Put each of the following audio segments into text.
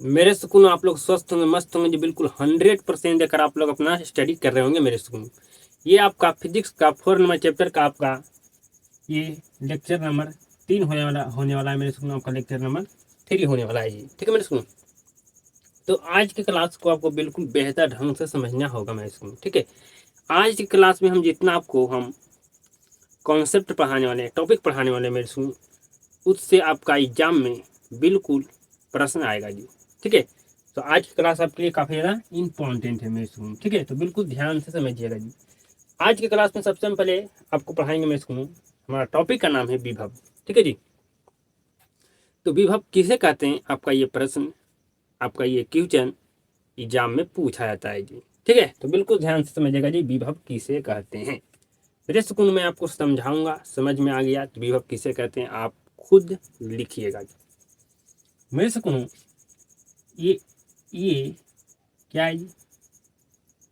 मेरे सुकून आप लोग स्वस्थ होंगे, मस्त होंगे जी, बिल्कुल 100% देकर आप लोग अपना स्टडी कर रहे होंगे मेरे सुकून। ये आपका फिजिक्स का 4 नंबर चैप्टर का आपका ये लेक्चर नंबर 3 होने वाला है मेरे सुकून। आपका लेक्चर नंबर 3 होने वाला है जी, ठीक है मेरे सुकून। तो आज की क्लास को आपको बिल्कुल बेहतर ढंग से समझना होगा मेरे सुकून, ठीक है। आज की क्लास में हम जितना आपको हम कॉन्सेप्ट पढ़ाने वाले हैं, टॉपिक पढ़ाने वाले हैं मेरे सुकून, उससे आपका एग्जाम में बिल्कुल प्रश्न आएगा जी, ठीक है। तो आज की क्लास आपके लिए काफ़ी ज़्यादा इंपॉर्टेंट है मेरे सुकून, ठीक है। तो बिल्कुल ध्यान से समझिएगा जी। आज की क्लास में सबसे हम पहले आपको पढ़ाएंगे मेरे सुकून, हमारा टॉपिक का नाम है विभव, ठीक है जी। तो विभव किसे कहते हैं, आपका ये प्रश्न, आपका ये क्वेश्चन एग्जाम में पूछा जाता है जी, ठीक है। तो बिल्कुल ध्यान से समझिएगा जी, विभव किसे कहते हैं। मेरे सुकून में आपको समझाऊंगा, समझ में आ गया तो विभव किसे कहते हैं आप खुद लिखिएगा जी मेरे सुकून। ये क्या है जी,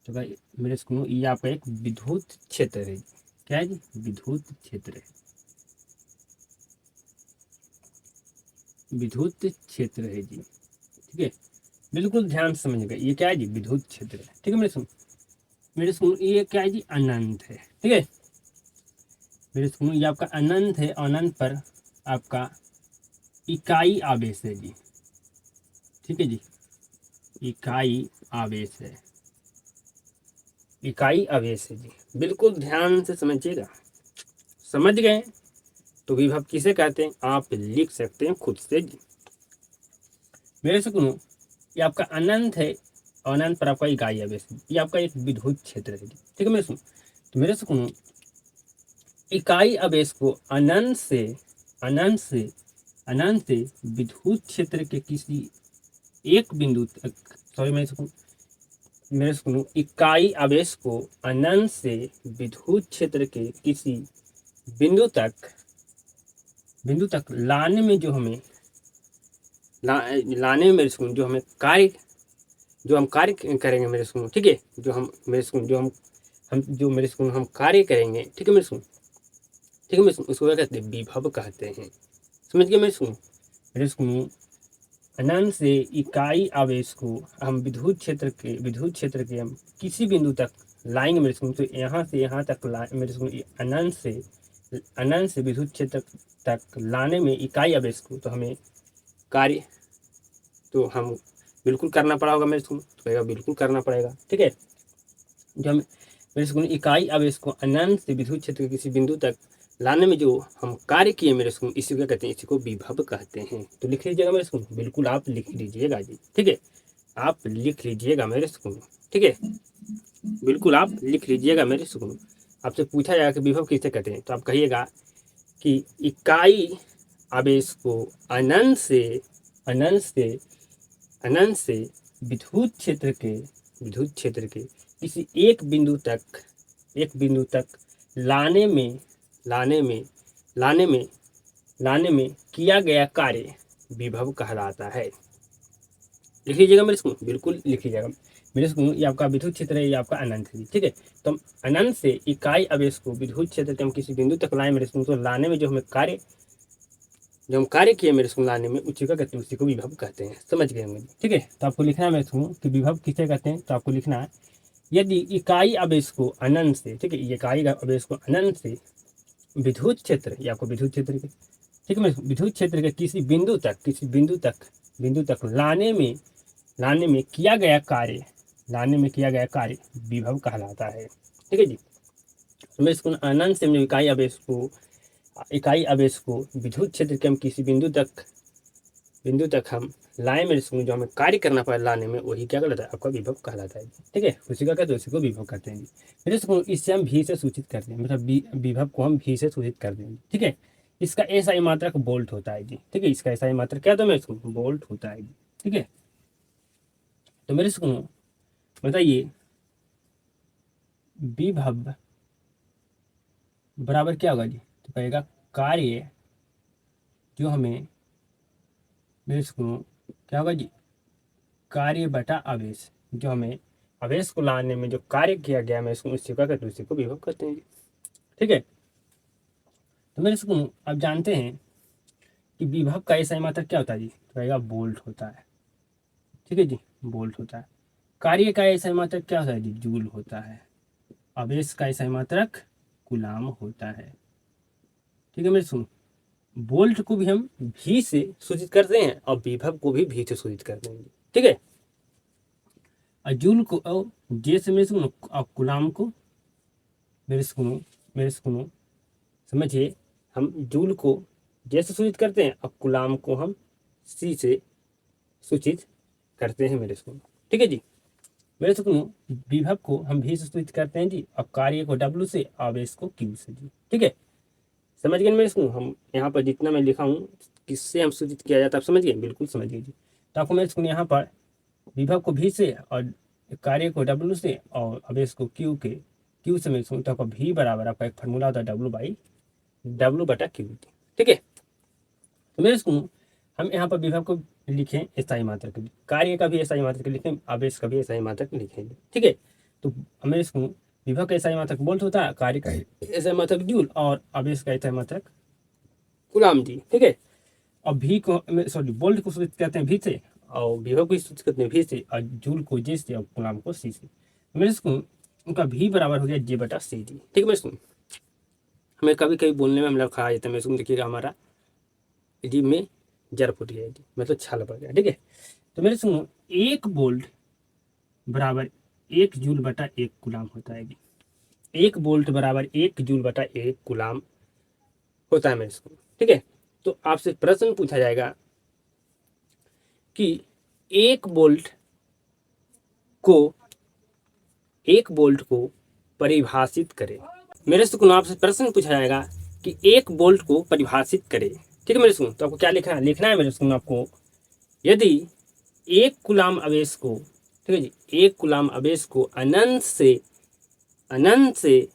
तो भाई मेरे सुकून ये आपका एक विद्युत क्षेत्र है जी। क्या है जी, विद्युत क्षेत्र है, विद्युत क्षेत्र है जी, ठीक है। बिल्कुल ध्यान से समझिएगा, ये क्या है जी, विद्युत क्षेत्र है, ठीक है मेरे सुकून ये क्या है जी, अनंत है, ठीक है। मेरे सुकून ये आपका अनंत है, अनंत पर आपका इकाई आवेश है जी, ठीक है जी। इकाई आवेश है, इकाई आवेश है जी, बिल्कुल ध्यान से समझिएगा। समझ गए तो विभव किसे कहते हैं आप लिख सकते हैं खुद से जी। मेरे से सुनो, ये आपका अनंत है, अनंत पर आपका इकाई आवेश है, ये आपका एक विद्युत क्षेत्र है जी, ठीक है मेरे सुनो। तो मेरे से सुनो, इकाई आवेश को अनंत से अनंत से विद्युत क्षेत्र के किसी एक बिंदु तक, सॉरी मेरे सुनो, इकाई आवेश को अनंत से विद्युत क्षेत्र के किसी बिंदु तक लाने में जो हमें लाने में मेरे सुकून जो हम कार्य करेंगे मेरे सुकून, ठीक है। जो हम मेरे सुकून जो मेरे सुकून हम कार्य करेंगे, ठीक है मेरे सुकून, ठीक है मेरे सुकून, उसको क्या कहते हैं, विभव कहते हैं। समझ गए मेरे सुकून अनंत से इकाई आवेश को हम विद्युत क्षेत्र के हम किसी बिंदु तक लाएंगे मेरे सुकून। तो यहाँ से यहाँ तक मेरे सुकून अनंत से विद्युत क्षेत्र तक लाने में इकाई आवेश को तो हमें कार्य तो हम बिल्कुल करना पड़ा होगा मेरे सुकून, तो कहेगा बिल्कुल करना पड़ेगा, ठीक है। जो हम मेरे सुकून इकाई आवेश को अनंत से विद्युत क्षेत्र के किसी बिंदु तक लाने में जो हम कार्य किए मेरे सुकून, इसी को कहते हैं, इसी को विभव कहते हैं। तो लिख लीजिएगा मेरे सुकून, बिल्कुल आप लिख लीजिएगा जी, ठीक है। आप लिख लीजिएगा मेरे सुकून, ठीक है, बिल्कुल आप लिख लीजिएगा मेरे सुकून। आपसे पूछा जाएगा कि विभव किसे कहते हैं, तो आप कहिएगा कि इकाई आवेश को अनंत से अनंत से विद्युत क्षेत्र के किसी एक बिंदु तक लाने में लाने में लाने में लाने में किया गया कार्य विभव कहलाता है। लिख लीजिएगा मेरे स्कूल, बिल्कुल लिख लीजिएगा मेरे स्कूल। ये आपका विद्युत क्षेत्र है, ये आपका अनंत है, ठीक है। तो हम अनंत से इकाई आवेश को विद्युत क्षेत्र के हम किसी बिंदु तक लाए मेरे स्कूल, तो लाने में जो हम कार्य किए मेरे स्कूल लाने में, उसी का कहते हैं, उसी को विभव कहते हैं। समझ गए होंगे, ठीक है। तो आपको लिखना है मेरे स्कूल कि विभव किसे कहते हैं, तो आपको लिखना है यदि इकाई आवेश को अनंत से, ठीक है, इकाई आवेश को अनंत से विद्युत क्षेत्र या आपको विद्युत क्षेत्र के, ठीक है, विद्युत क्षेत्र के किसी बिंदु तक लाने में किया गया कार्य विभव कहलाता है, ठीक है जी। तो मैं इसको अनंत से इकाई आवेश को विद्युत क्षेत्र के हम किसी बिंदु तक हम लाए मेरे स्कूल, जो हमें कार्य करना पड़ा लाने में, वही क्या कहलाता है, आपका विभव कहलाता है, ठीक है। उसी का कहते हैं, उसी को विभव कहते हैं मेरे स्कूल। इससे हम भी से सूचित करते हैं, मतलब विभव को हम भी से सूचित कर देंगे, ठीक है। इसका ऐसा मात्रक बोल्ट होता है जी, ठीक है। इसका ऐसा मात्रक क्या होता है मेरे स्कूल, बोल्ट होता है जी, ठीक है। तो मेरे स्कूल बताइए विभव बराबर क्या होगा जी, तो कहेगा कार्य जो हमें मेरे स्कूल क्या होगा जी, कार्य बटा आवेश, जो हमें आवेश को लाने में जो कार्य किया गया मैं इसको उसी का कहते, उसी को विभव कहते हैं, ठीक है। तो मेरे सुकून आप जानते हैं कि विभव का ऐसा मात्रक क्या होता है जी, तो कहेगा बोल्ट होता है, ठीक है जी, वोल्ट होता है। कार्य का ऐसा मात्रक क्या होता है जी, जूल होता है। आवेश का ऐसा मात्रक कूलाम होता है। ठीक है मेरे सुनो, वोल्ट को भी हम भी से सूचित करते हैं और विभव को भी से सूचित करते हैं। ठीक है, और जूल को और जे से मेरे सुनो, और कूलाम को मेरे सुनो समझिए, हम जूल को जे से सूचित करते हैं और कूलाम को हम सी से सूचित करते हैं मेरे सुनो। ठीक है जी, मेरे सुनो, विभव को हम भी से सूचित करते हैं जी, और कार्य को डब्ल्यू से, आवेश को क्यू से जी। ठीक है, समझ गए मेरे सुनो, हम यहाँ पर जितना मैं लिखा हूँ किससे हम सूचित किया जाता है, आप समझ गए, बिल्कुल समझ गए जी। तो आपको मेरे सुनो यहाँ पर विभव को भी से और कार्य को डब्ल्यू से और आवेश को क्यू से मेरे सुनो, तो आपका भी बराबर आपका एक फार्मूला होता है डब्ल्यू बटा क्यू। ठीक है, तो मेरे सुनो, हम यहाँ पर विभव को लिखें स्थायी मात्रक, कार्य का भी स्थायी मात्रक लिखें, आवेश का भी स्थायी मात्रक लिखें। ठीक है, तो मेरे सुनो, विभव का स्थायी मात्रक वोल्ट होता है, कार्य का स्थायी मात्रक जूल और आवेश का स्थायी मात्रक कूलाम जी। ठीक है, और भी को सॉरी वोल्ट को सूचित करते हैं भी से, और विभव को सूचित करते हैं भी से, और जूल को जे से और कूलाम को सी से। मेरे सुनो, उनका भी बराबर हो गया जे बटा सी जी। ठीक है मेरे सुनो, हमें कभी कभी बोलने में मतलब खा जाता है मेरे सुनो, देखिएगा हमारा जी में जर फुट गया जी, मतलब छाल पड़ गया। ठीक है, तो मेरे सुनो, एक वोल्ट बराबर 1 जूल बटा 1 कूलाम होता है जी। 1 वोल्ट बराबर 1 जूल बटा 1 कूलाम होता है मेरे सुनो। ठीक है, तो आपसे प्रश्न पूछा जाएगा कि एक वोल्ट को एक वोल्ट को परिभाषित करें। मेरे से आपसे प्रश्न पूछा जाएगा कि एक वोल्ट को परिभाषित करें। ठीक है मेरे सुनो, तो आपको क्या लिखना है, मेरे सुनो आपको, यदि एक कूलाम आवेश को, ठीक है जी, एक कूलाम आवेश को अनंत से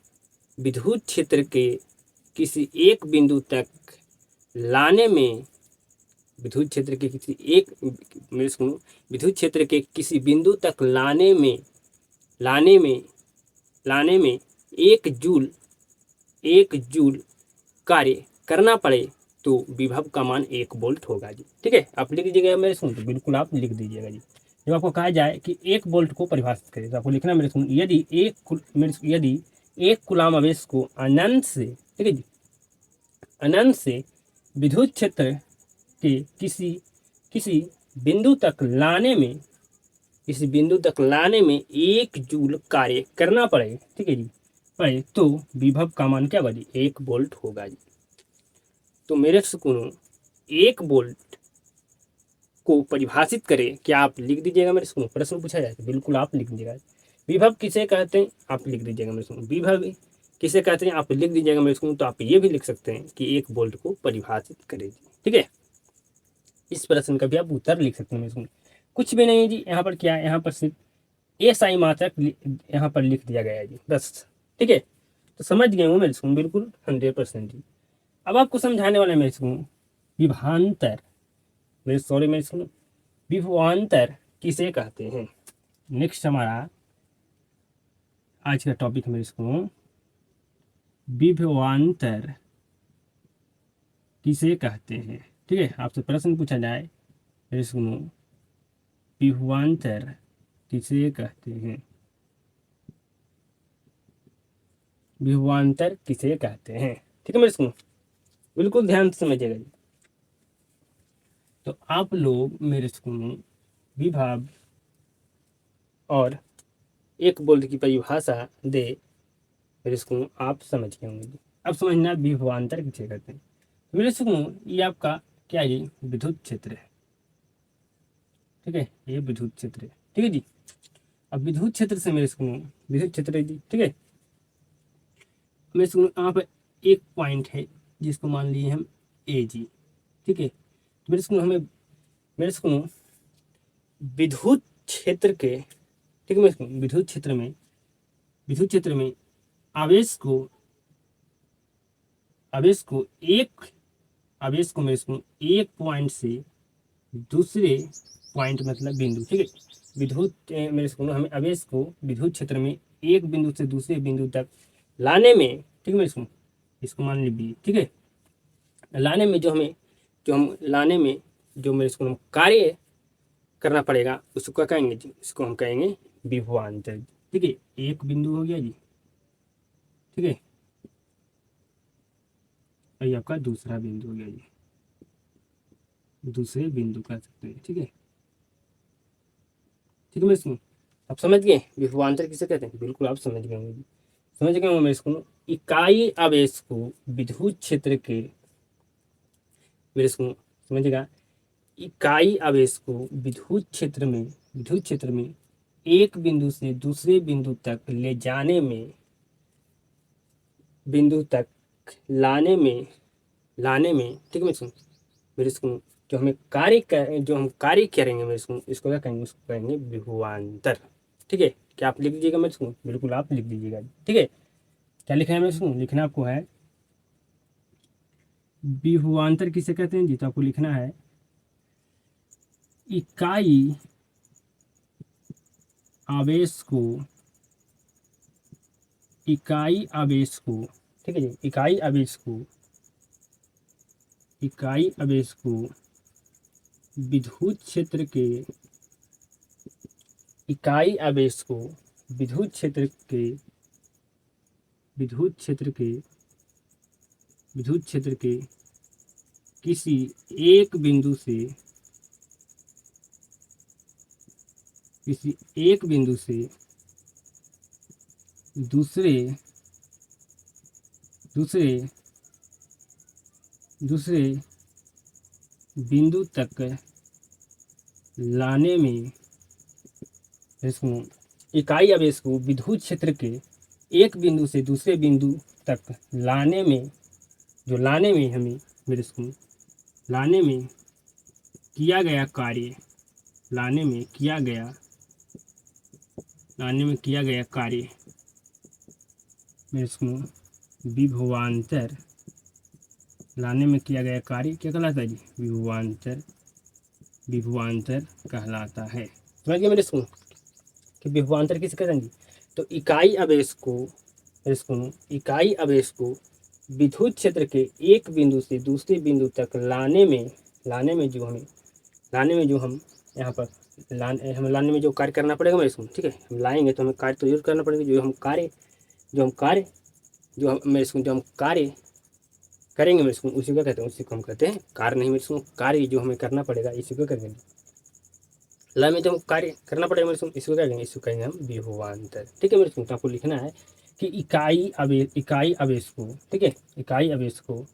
विद्युत क्षेत्र के किसी एक बिंदु तक लाने में, विद्युत क्षेत्र के किसी एक मेरे सुनो, विद्युत क्षेत्र के किसी बिंदु तक लाने में लाने में 1 जूल कार्य करना पड़े तो विभव का मान 1 वोल्ट होगा जी। ठीक है, आप लिख दीजिएगा मेरे सुन, तो बिल्कुल आप लिख दीजिएगा जी। जब आपको कहा जाए कि 1 वोल्ट को परिभाषित करें तो आपको लिखना मेरे सुन, यदि एक कूलाम आवेश को अनंत से, ठीक है जी, अनंत से विद्युत क्षेत्र के किसी बिंदु तक लाने में 1 जूल कार्य करना पड़े, ठीक है जी, पड़े तो विभव का मान क्या होगा जी, 1 वोल्ट होगा जी। तो मेरे सुकूनों, 1 वोल्ट को परिभाषित करें, क्या आप लिख दीजिएगा मेरे सुकूनों, प्रश्न पूछा जाए तो बिल्कुल आप लिख दीजिएगा। विभव किसे कहते हैं, आप लिख दीजिएगा मेरे सुकूनों, विभव किसे कहते हैं आप लिख दीजिएगा मेरे सुकूनों। तो आप ये भी लिख सकते हैं कि 1 वोल्ट को परिभाषित करें। ठीक है, इस प्रश्न का भी आप उत्तर लिख सकते हैं मेरे सुकूनों। कुछ भी नहीं है जी, यहाँ पर क्या है, यहाँ पर सिर्फ एसआई मात्रक यहाँ पर लिख दिया गया है जी, बस। ठीक है, तो समझ गए हूँ मेरे सुकून, बिल्कुल 100% जी। अब आपको समझाने वाला मेरे सुकून विभवांतर, मेरे सुनो, विभवांतर किसे कहते हैं। नेक्स्ट हमारा आज का टॉपिक है मेरे सुकून, विभवांतर किसे कहते हैं। ठीक है, आपसे प्रश्न पूछा जाए मेरे सुनो, विभवांतर किसे कहते हैं, विभवांतर किसे कहते हैं। ठीक है मेरे सुनो, बिल्कुल ध्यान से समझिएगा जी। तो आप लोग मेरे सुनो विभव और 1 वोल्ट की परिभाषा दे मेरे सुकून, आप समझ गए होंगे। अब समझना विभवांतर किसे कहते हैं। तो मेरे सुकून, ये आपका क्या है जी, विद्युत क्षेत्र है। ठीक है, ये विद्युत क्षेत्र है। ठीक है जी, अब विद्युत क्षेत्र से मेरे सुकून, विद्युत क्षेत्र है जी। ठीक है, मेरे सुकून यहाँ पर एक पॉइंट है जिसको मान लिए हम ए जी। ठीक है, तो मेरे सुकून विद्युत क्षेत्र के, ठीक है मेरे सुकून, विद्युत क्षेत्र में आवेश को मेरे सुकून एक पॉइंट से दूसरे पॉइंट मतलब बिंदु, ठीक है, मेरे सुकून हमें आवेश को विद्युत क्षेत्र में एक बिंदु से दूसरे बिंदु तक लाने में, ठीक है मेरे सुकून, इसको मान लीजिए। ठीक है, लाने में जो हम लाने में जो मेरे सुकून कार्य करना पड़ेगा उसको क्या कहेंगे जी, इसको हम कहेंगे विभवांतर। ठीक है, एक बिंदु हो गया जी। ठीक है, और ये आपका दूसरा बिंदु हो गया जी, दूसरे बिंदु कह सकते हैं। ठीक है, ठीक है मेरे इसको आप समझ गए विभवांतर किसे कहते हैं? बिल्कुल आप समझ गए होंगे, समझ गए होंगे मेरे इसको। इकाई आवेश को विद्युत क्षेत्र के, मेरे इसको समझेगा, इकाई आवेश को विद्युत क्षेत्र में एक बिंदु से दूसरे बिंदु तक ले जाने में, बिंदु तक लाने में ठीक है मैं सुन, मेरे इसको जो हम कार्य करेंगे मेरे इसको क्या कहेंगे, उसको कहेंगे विभवांतर। ठीक है, क्या आप लिख लीजिएगा मेरे इसको, बिल्कुल आप लिख लीजिएगा। ठीक है, क्या लिखना है मेरे इसको, लिखना आपको है विभवांतर किसे कहते हैं जी, तो आपको लिखना है इकाई आवेश को, इकाई आवेश को, ठीक है जी, इकाई आवेश को विद्युत क्षेत्र के, इकाई आवेश को विद्युत क्षेत्र के, विद्युत क्षेत्र के, विद्युत क्षेत्र के किसी एक बिंदु से, किसी एक बिंदु से दूसरे दूसरे दूसरे बिंदु तक लाने में, इसको इकाई आवेश को विद्युत क्षेत्र के एक बिंदु से दूसरे बिंदु तक लाने में, जो लाने में हमें, मेरे इसको लाने में किया गया कार्य, लाने में किया गया कार्य, मेरे इसको विभवांतर, लाने में किया गया कार्य क्या कहलाता है जी, विभवांतर कहलाता है। समझ गए मेरे इसको कि विभवांतर किसे कहते हैं जी, तो इकाई आवेश को, इकाई आवेश को विद्युत क्षेत्र के एक बिंदु से दूसरे बिंदु तक लाने में जो हम यहाँ पर हम लाने में जो कार्य करना पड़ेगा मेरे इसको, ठीक है, हम लाएंगे तो हमें कार्य तो जरूर करना पड़ेगा, जो हम कार्य करेंगे मेरे इसको, उसी को कहते हैं, उसी को हम कहते हैं कार्य, नहीं मेरे इसको कार्य जो हमें करना पड़ेगा इसी को करेंगे, ला में जो कार्य करना पड़ेगा मेरे इसको क्या कहेंगे, इसको कहेंगे हम विभवांतर। ठीक है मेरे इसको, तो आपको लिखना है कि इकाई आवेश को, ठीक है, इकाई आवेश को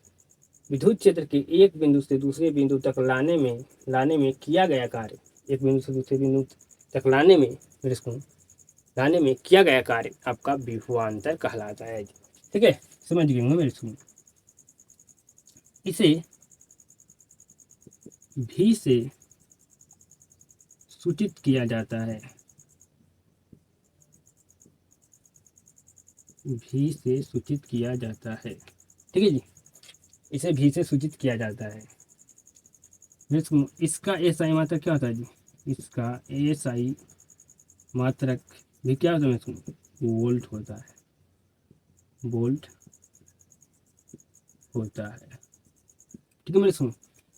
विद्युत क्षेत्र के एक बिंदु से दूसरे बिंदु तक लाने में किया गया कार्य, एक बिंदु से दूसरे बिंदु तक लाने में, मेरे इसको लाने में किया गया कार्य आपका विभवांतर कहलाता है। ठीक है, समझ गए होंगे मेरे इसको। इसे भी से सूचित किया जाता है, भी से सूचित किया जाता है। ठीक है जी, इसे भी से सूचित किया जाता है। इसका एसआई मात्रक क्या होता है जी, इसका एसआई मात्रक भी क्या होता है इसमें, वोल्ट होता है, वोल्ट होता है। ठीक है मेरे सुनो,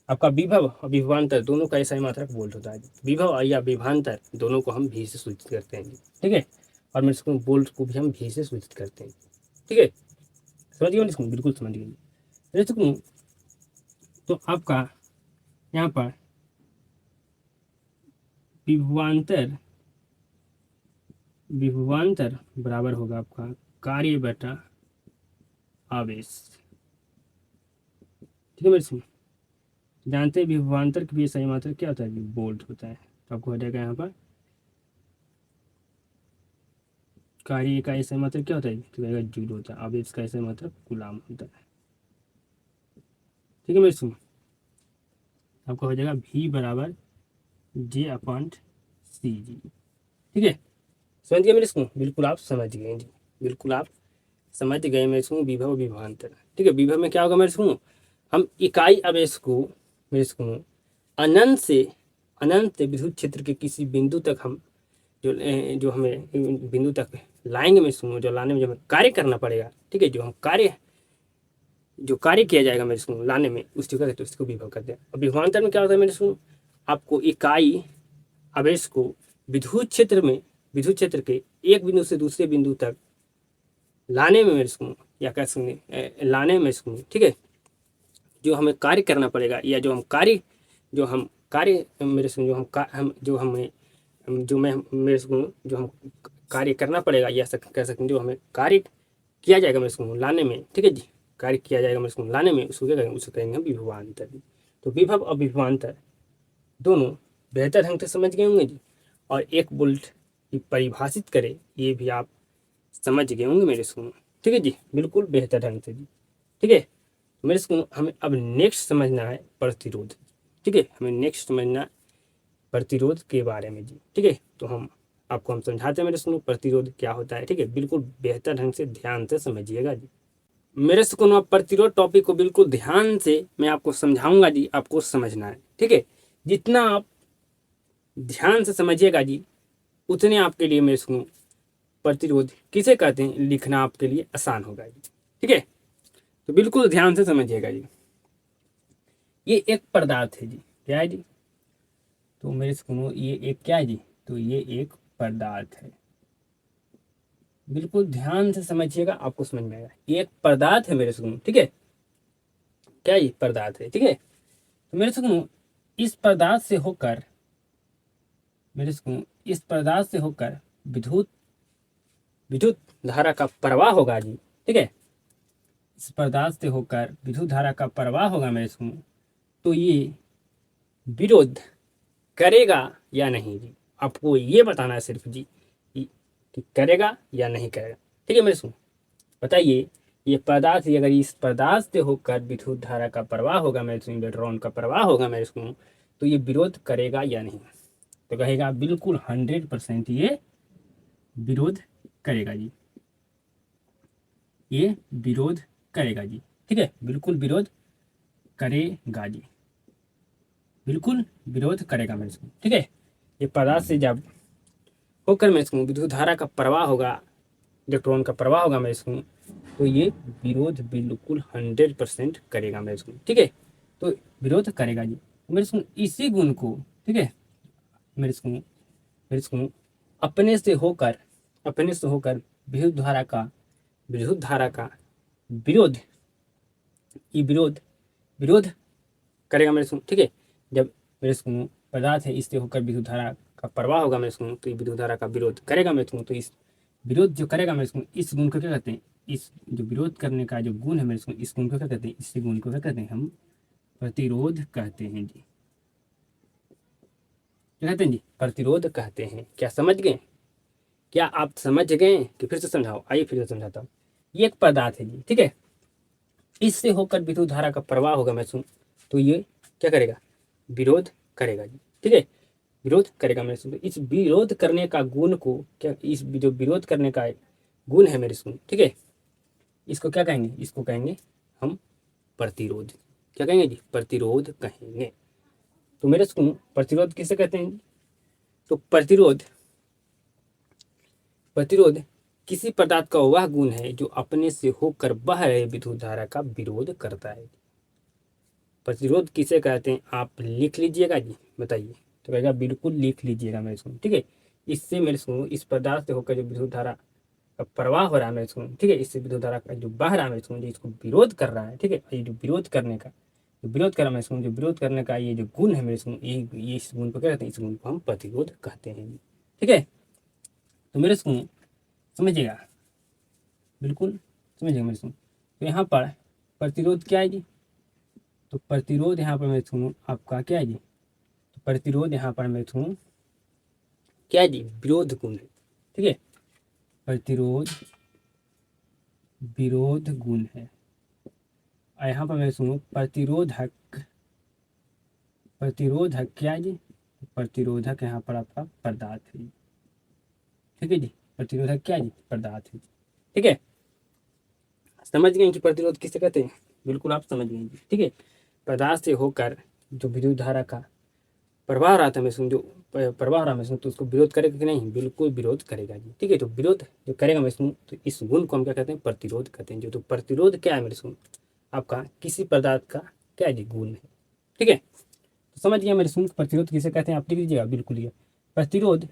आपका विभव और विभवांतर दोनों का एसआई मात्रक वोल्ट होता है। विभव या विभवांतर दोनों को हम भी से सूचित करते हैं। ठीक है, और मेरे इसको वोल्ट को भी हम भी से सूचित करते हैं। ठीक है, समझ गए इसको, बिल्कुल समझ गए। तो आपका यहाँ पर विभवांतर बराबर होगा आपका कार्य बटा आवेश। ठीक है मेरे सुन, जानते हैं विभवांतर की भी सही मात्रा क्या होता है, वोल्ट होता है। तो आपको हो जाएगा यहाँ पर कार्य का ऐसा मात्रा क्या होता है, तो कहेगा जूल होता है, आवेश का ऐसा मात्रा कूलाम होता है। ठीक है मेरे सुन, आपको हो जाएगा V बराबर J/CG। ठीक है, समझ गए मेरे इसको, बिल्कुल आप समझ गए जी, बिल्कुल आप समझ गए मेरे इसको विभव विभवांतर। ठीक है, विभव में क्या होगा मेरे इसको, हम इकाई आवेश को मेरे इसको अनंत विद्युत क्षेत्र के किसी बिंदु तक हम जो हमें बिंदु तक लाएंगे मेरे इसको, जो लाने में जो हमें कार्य करना पड़ेगा। ठीक है, जो कार्य किया जाएगा मेरे इसको लाने में, उसको कहते हैं, उसको विभव कहते हैं। और विभवांतर में क्या होता है मेरे इसको, आपको इकाई आवेश को विद्युत क्षेत्र के एक बिंदु से दूसरे बिंदु तक लाने में मेरे को, या कह सकते लाने में इसको, ठीक है, जो हमें कार्य करना पड़ेगा, या जो हम कार्य मेरे से जो हम जो हमें जो मैं मेरे को जो हम कार्य करना पड़ेगा, या कह सकते हैं जो हमें कार्य किया जाएगा मेरे को लाने में, ठीक है जी, कार्य किया जाएगा मेरे को लाने में, उसको क्या करेंगे, उसको कहेंगे हम विभवांतर। तो विभव और विभवांतर दोनों बेहतर ढंग से समझ गए होंगे जी। और एक वोल्ट की परिभाषित करे ये भी आप समझ गए होंगे मेरे को, ठीक है जी, बिल्कुल बेहतर ढंग से जी, ठीक है। मेरे को हमें अब नेक्स्ट समझना है प्रतिरोध, ठीक है, हमें नेक्स्ट समझना है प्रतिरोध के बारे में जी, ठीक है। तो हम समझाते हैं मेरे सुनो प्रतिरोध क्या होता है, ठीक है, बिल्कुल बेहतर ढंग से ध्यान से समझिएगा जी। मेरे सुनो अब प्रतिरोध टॉपिक को बिल्कुल ध्यान से मैं आपको समझाऊंगा जी, आपको समझना है, ठीक है। जितना आप ध्यान से समझिएगा जी उतने आपके लिए मेरे सुनो प्रतिरोध किसे कहते हैं लिखना आपके लिए आसान होगा जी, ठीक है। तो बिल्कुल ध्यान से समझिएगा जी। ये एक पदार्थ है जी, क्या है जी, तो मेरे सुनो ये एक क्या है जी, तो ये एक पदार्थ है, बिल्कुल ध्यान से समझिएगा आपको समझ में आएगा। ये एक पदार्थ है मेरे सुनो, ठीक है, क्या ये पदार्थ है, ठीक है। तो मेरे सुनो इस पदार्थ से होकर मेरे सुनो इस पदार्थ से होकर विद्युत विद्युत धारा का प्रवाह होगा जी, ठीक है। इस पदार्थ से होकर विद्युत धारा का प्रवाह होगा मेरे सुनो, तो ये विरोध करेगा या नहीं जी, आपको ये बताना है सिर्फ जी कि करेगा या नहीं करेगा, ठीक है मेरे सुनो। बताइए ये पदार्थ, अगर इस पदार्थ से होकर विद्युत धारा का प्रवाह होगा मेरे सुनो, इलेक्ट्रॉन का प्रवाह होगा मेरे सुनो, तो ये विरोध करेगा या नहीं, तो कहेगा बिल्कुल 100% ये विरोध करेगा जी, ये विरोध करेगा जी, ठीक है, बिल्कुल विरोध करेगा जी, बिल्कुल विरोध करेगा मेरे को, ठीक है। ये पदार्थ से जब होकर मैं इसको विद्युत धारा का प्रवाह होगा, इलेक्ट्रॉन का प्रवाह होगा मैं इसको, तो ये विरोध बिल्कुल 100% करेगा मेरे इसको, ठीक है। तो विरोध करेगा जी मेरे इसको, इसी गुण को, ठीक है, मेरे इसको अपने से होकर विद्युत धारा का विरोध, ये विरोध करेगा मेरे सुन, ठीक है। जब मेरे सुन पदार्थ है इससे होकर विद्युत धारा का प्रवाह होगा मेरे सुन, तो विद्युत धारा का विरोध करेगा मेरे सुन, तो इस विरोध जो करेगा मेरे सुन, इस गुण को क्या कहते हैं, इस जो विरोध करने का जो गुण है मेरे सुन, इस गुण को क्या कहते हैं, इस गुण को क्या कहते हैं, हम प्रतिरोध कहते हैं जी, क्या कहते हैं जी, प्रतिरोध कहते हैं। क्या समझ गए, क्या आप समझ गए कि फिर से समझाओ, आइए फिर से समझाता हूँ। ये एक पदार्थ है जी, ठीक है, इससे होकर विद्युत धारा का प्रवाह होगा मैं सुन, तो ये क्या करेगा, विरोध करेगा जी, ठीक है, विरोध करेगा मेरे सुन। इस विरोध करने का गुण को क्या, इस जो विरोध करने का गुण है मेरे सुन, ठीक है, इसको क्या कहेंगे, इसको कहेंगे हम प्रतिरोध, क्या कहेंगे जी, प्रतिरोध कहेंगे। तो मेरे सुन प्रतिरोध किसे कहते हैं जी, तो प्रतिरोध किसी पदार्थ का वह गुण है जो अपने से होकर बह रहे विद्युत धारा का विरोध करता है। प्रतिरोध किसे कहते हैं आप लिख लीजिएगा जी, बताइए, तो कहेगा बिल्कुल लिख लीजिएगा मेरे सुन, ठीक है। इससे मेरे सुन इस पदार्थ से होकर जो विद्युत धारा का प्रवाह हो रहा है मेरे सुन, ठीक है, इससे विद्युत धारा का जो बह रहा है मेरे सुन, जो इसको विरोध कर रहा है, ठीक है, ये जो विरोध करने का जो विरोध कर रहा है मेरे सुन, जो विरोध करने का ये जो गुण है मेरे सुन, ये इस गुण को क्या कहते हैं, इस गुण को हम प्रतिरोध कहते हैं, ठीक है। तो मेरे सुन समझिएगा, बिल्कुल समझिएगा मेरे सुन। तो यहाँ पर प्रतिरोध क्या है जी, तो प्रतिरोध यहाँ पर मैं सुनूँ आपका क्या है जी, तो प्रतिरोध यहाँ पर मैं सुनूँ क्या है जी, विरोध गुण है, ठीक है, प्रतिरोध विरोध गुण है। और यहाँ पर मैं सुनूँ प्रतिरोधक क्या है जी, प्रतिरोधक यहाँ पर आपका पदार्थ है, ठीक है जी, प्रतिरोधक क्या है जी, पदार्थ है, ठीक है। समझ गए कि प्रतिरोध किसे कहते हैं, बिल्कुल आप समझ गए, ठीक है। पदार्थ से होकर जो विद्युत धारा का प्रवाह रहा था मैं सुन, जो प्रवाह रहा मैं सुन, तो उसको विरोध करेगा कि नहीं, बिल्कुल विरोध करेगा जी, ठीक है। तो विरोध जो करेगा मैं सुन, तो इस गुण को हम क्या कहते हैं, प्रतिरोध कहते हैं जो। तो प्रतिरोध क्या है मेरे सुन, आपका किसी पदार्थ का क्या है जी, गुण है, ठीक है। तो समझ गया मेरे सुन प्रतिरोध किसे कहते हैं, आप लिख लीजिएगा बिल्कुल ये प्रतिरोध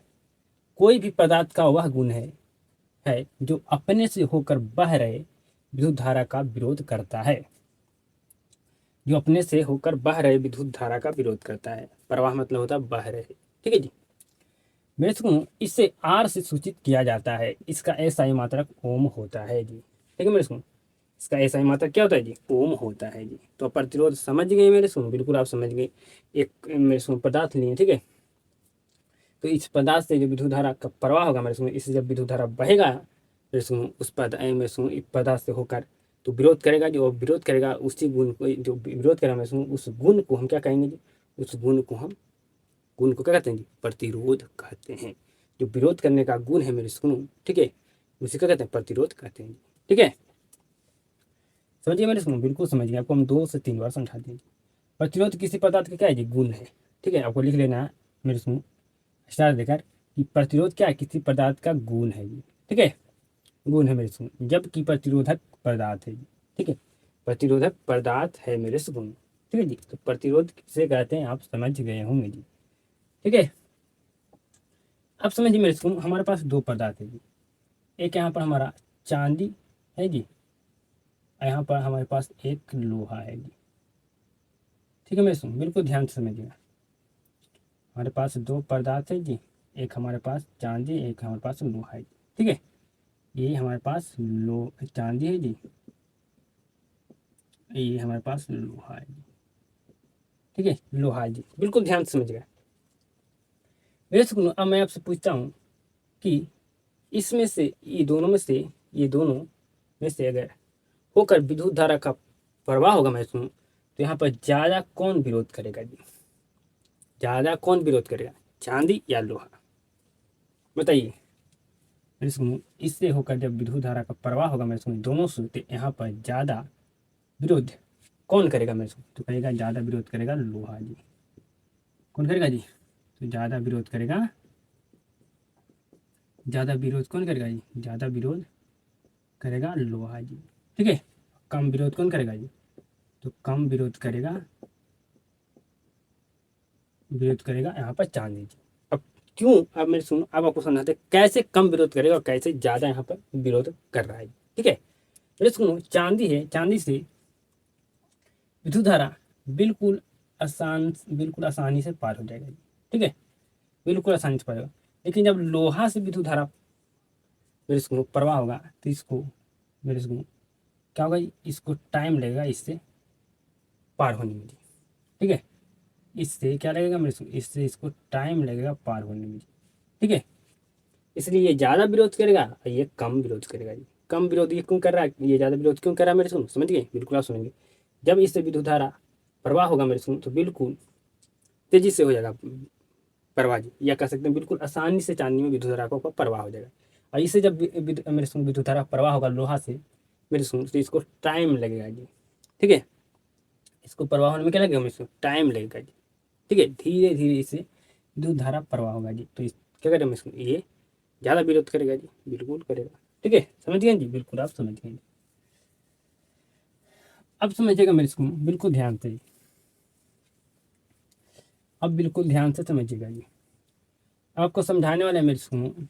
कोई भी पदार्थ का वह गुण है जो अपने से होकर बह रहे विद्युत धारा का विरोध करता है। जो अपने से होकर बह रहे विद्युत धारा का विरोध करता है। प्रवाह मतलब होता है बह रहे। ठीक है जी। मेरे सुनो, इसे आर से सूचित किया जाता है। इसका एसआई मात्रक ओम होता है जी। ठीक है मेरे सुनो, इसका एसआई मात्रक क्या होता है जी? ओम होता है जी। तो प्रतिरोध समझ गए मेरे सुनो, बिल्कुल आप समझ गए। एक मेरे सुनो पदार्थ लिए, ठीक है। तो इस पदार्थ से जो विद्युत धारा का प्रवाह होगा मेरे सुनो, इससे जब विद्युत धारा बहेगा मेरे सुनो, उस मेरे सुनो इस पदार्थ से होकर तो विरोध करेगा। जो विरोध करेगा उसी गुण को, जो विरोध करेगा मेरे सुनो, उस गुण को हम क्या कहेंगे जी? उस गुण को क्या कहते हैं जी? प्रतिरोध कहते हैं। जो विरोध करने का गुण है मेरे सुनो, ठीक है, उसे क्या कहते हैं? प्रतिरोध कहते हैं। ठीक है, समझिए मेरे सुनो, बिल्कुल समझिए। आपको हम 2 से 3 बार समझा देंगे। प्रतिरोध किसी पदार्थ का क्या है जी? गुण है। ठीक है, आपको लिख लेना है मेरे सुनो स्टार देकर कि प्रतिरोध क्या है? किसी पदार्थ का गुण है जी। ठीक है, गुण है मेरे सुनो, जबकि प्रतिरोधक पदार्थ है जी। ठीक है, प्रतिरोधक पदार्थ है मेरे सुनो। ठीक है जी। तो प्रतिरोध किसे कहते हैं आप समझ गए होंगे जी। ठीक है, अब समझिए मेरे सुनो, हमारे पास 2 पदार्थ है जी। एक यहाँ पर हमारा चांदी है जी, यहाँ पर हमारे पास एक लोहा है जी। ठीक है मेरे सुनो, बिल्कुल ध्यान से समझिएगा। हमारे पास 2 पदार्थ है जी, एक हमारे पास चांदी, एक हमारे पास लोहा है जी। ठीक है, ये हमारे पास चांदी है जी, ये हमारे पास लोहा है जी। ठीक है, लोहा है जी, बिल्कुल ध्यान से समझिएगा। मेरे सुनो, अब मैं आपसे पूछता हूँ कि इसमें से ये दोनों में से अगर होकर विद्युत धारा का प्रवाह होगा मैं सुनूं, तो यहाँ पर ज्यादा कौन विरोध करेगा जी? ज्यादा कौन विरोध करेगा, चांदी या लोहा? बताइए मेरे सुनो, इससे होकर जब विद्युत धारा का प्रवाह होगा मेरे सुनो दोनों से, तो यहाँ पर ज्यादा विरोध कौन करेगा मेरे सुनो? तो कहेगा ज्यादा विरोध करेगा लोहा जी। कौन करेगा जी? तो ज्यादा विरोध करेगा, ज्यादा विरोध कौन करेगा जी? ज्यादा विरोध करेगा लोहा जी। ठीक है, कम विरोध कौन करेगा जी? तो कम विरोध करेगा यहाँ पर चांदी जी। अब क्यों, अब मेरे सुनो, अब आपको समझाते हैं कैसे कम विरोध करेगा और कैसे ज्यादा यहाँ पर विरोध कर रहा है। ठीक है, मेरे सुनो, चांदी है, चांदी से विद्युत धारा बिल्कुल आसानी से पार हो जाएगा। ठीक है, बिल्कुल आसानी से पार होगा। लेकिन जब लोहा से विद्युत धारा मेरे सुनो प्रवाह होगा, तो इसको मेरे सुनो क्या होगा जी? इसको टाइम लगेगा इससे पार होने में जी। ठीक है, इससे क्या लगेगा मेरे सुनो, इससे इसको टाइम लगेगा पार होने में जी। ठीक है, इसलिए ये ज्यादा विरोध करेगा और ये कम विरोध करेगा जी। कम विरोध ये क्यों कर रहा है, ये ज्यादा विरोध क्यों कर रहा है मेरे सुनो? समझ गए? बिल्कुल आप समझेंगे। जब इससे विद्युत धारा प्रवाह होगा मेरे सुनो, तो बिल्कुल तेजी से हो जाएगा प्रवाह जी, या कह सकते हैं बिल्कुल आसानी से चांदी में विद्युत धारा का प्रवाह हो जाएगा। और इससे जब मेरे सुनो विद्युत धारा प्रवाह होगा लोहा से मेरे सुनो, तो इसको टाइम लगेगा जी। ठीक है, इसको प्रवाह होने में क्या लगेगा मेरे सुनो? टाइम लगेगा जी। ठीक है, धीरे धीरे इससे विद्युत धारा प्रवाह होगा जी। तो क्या करेगा मेरे सुनो, ये ज्यादा विरोध करेगा जी, बिल्कुल करेगा। ठीक है, समझ गए जी, बिल्कुल आप समझ गए। अब समझिएगा मेरे स्कूल, बिल्कुल ध्यान से, अब बिल्कुल ध्यान से समझिएगा जी। आपको समझाने वाला है मेरे स्कूल,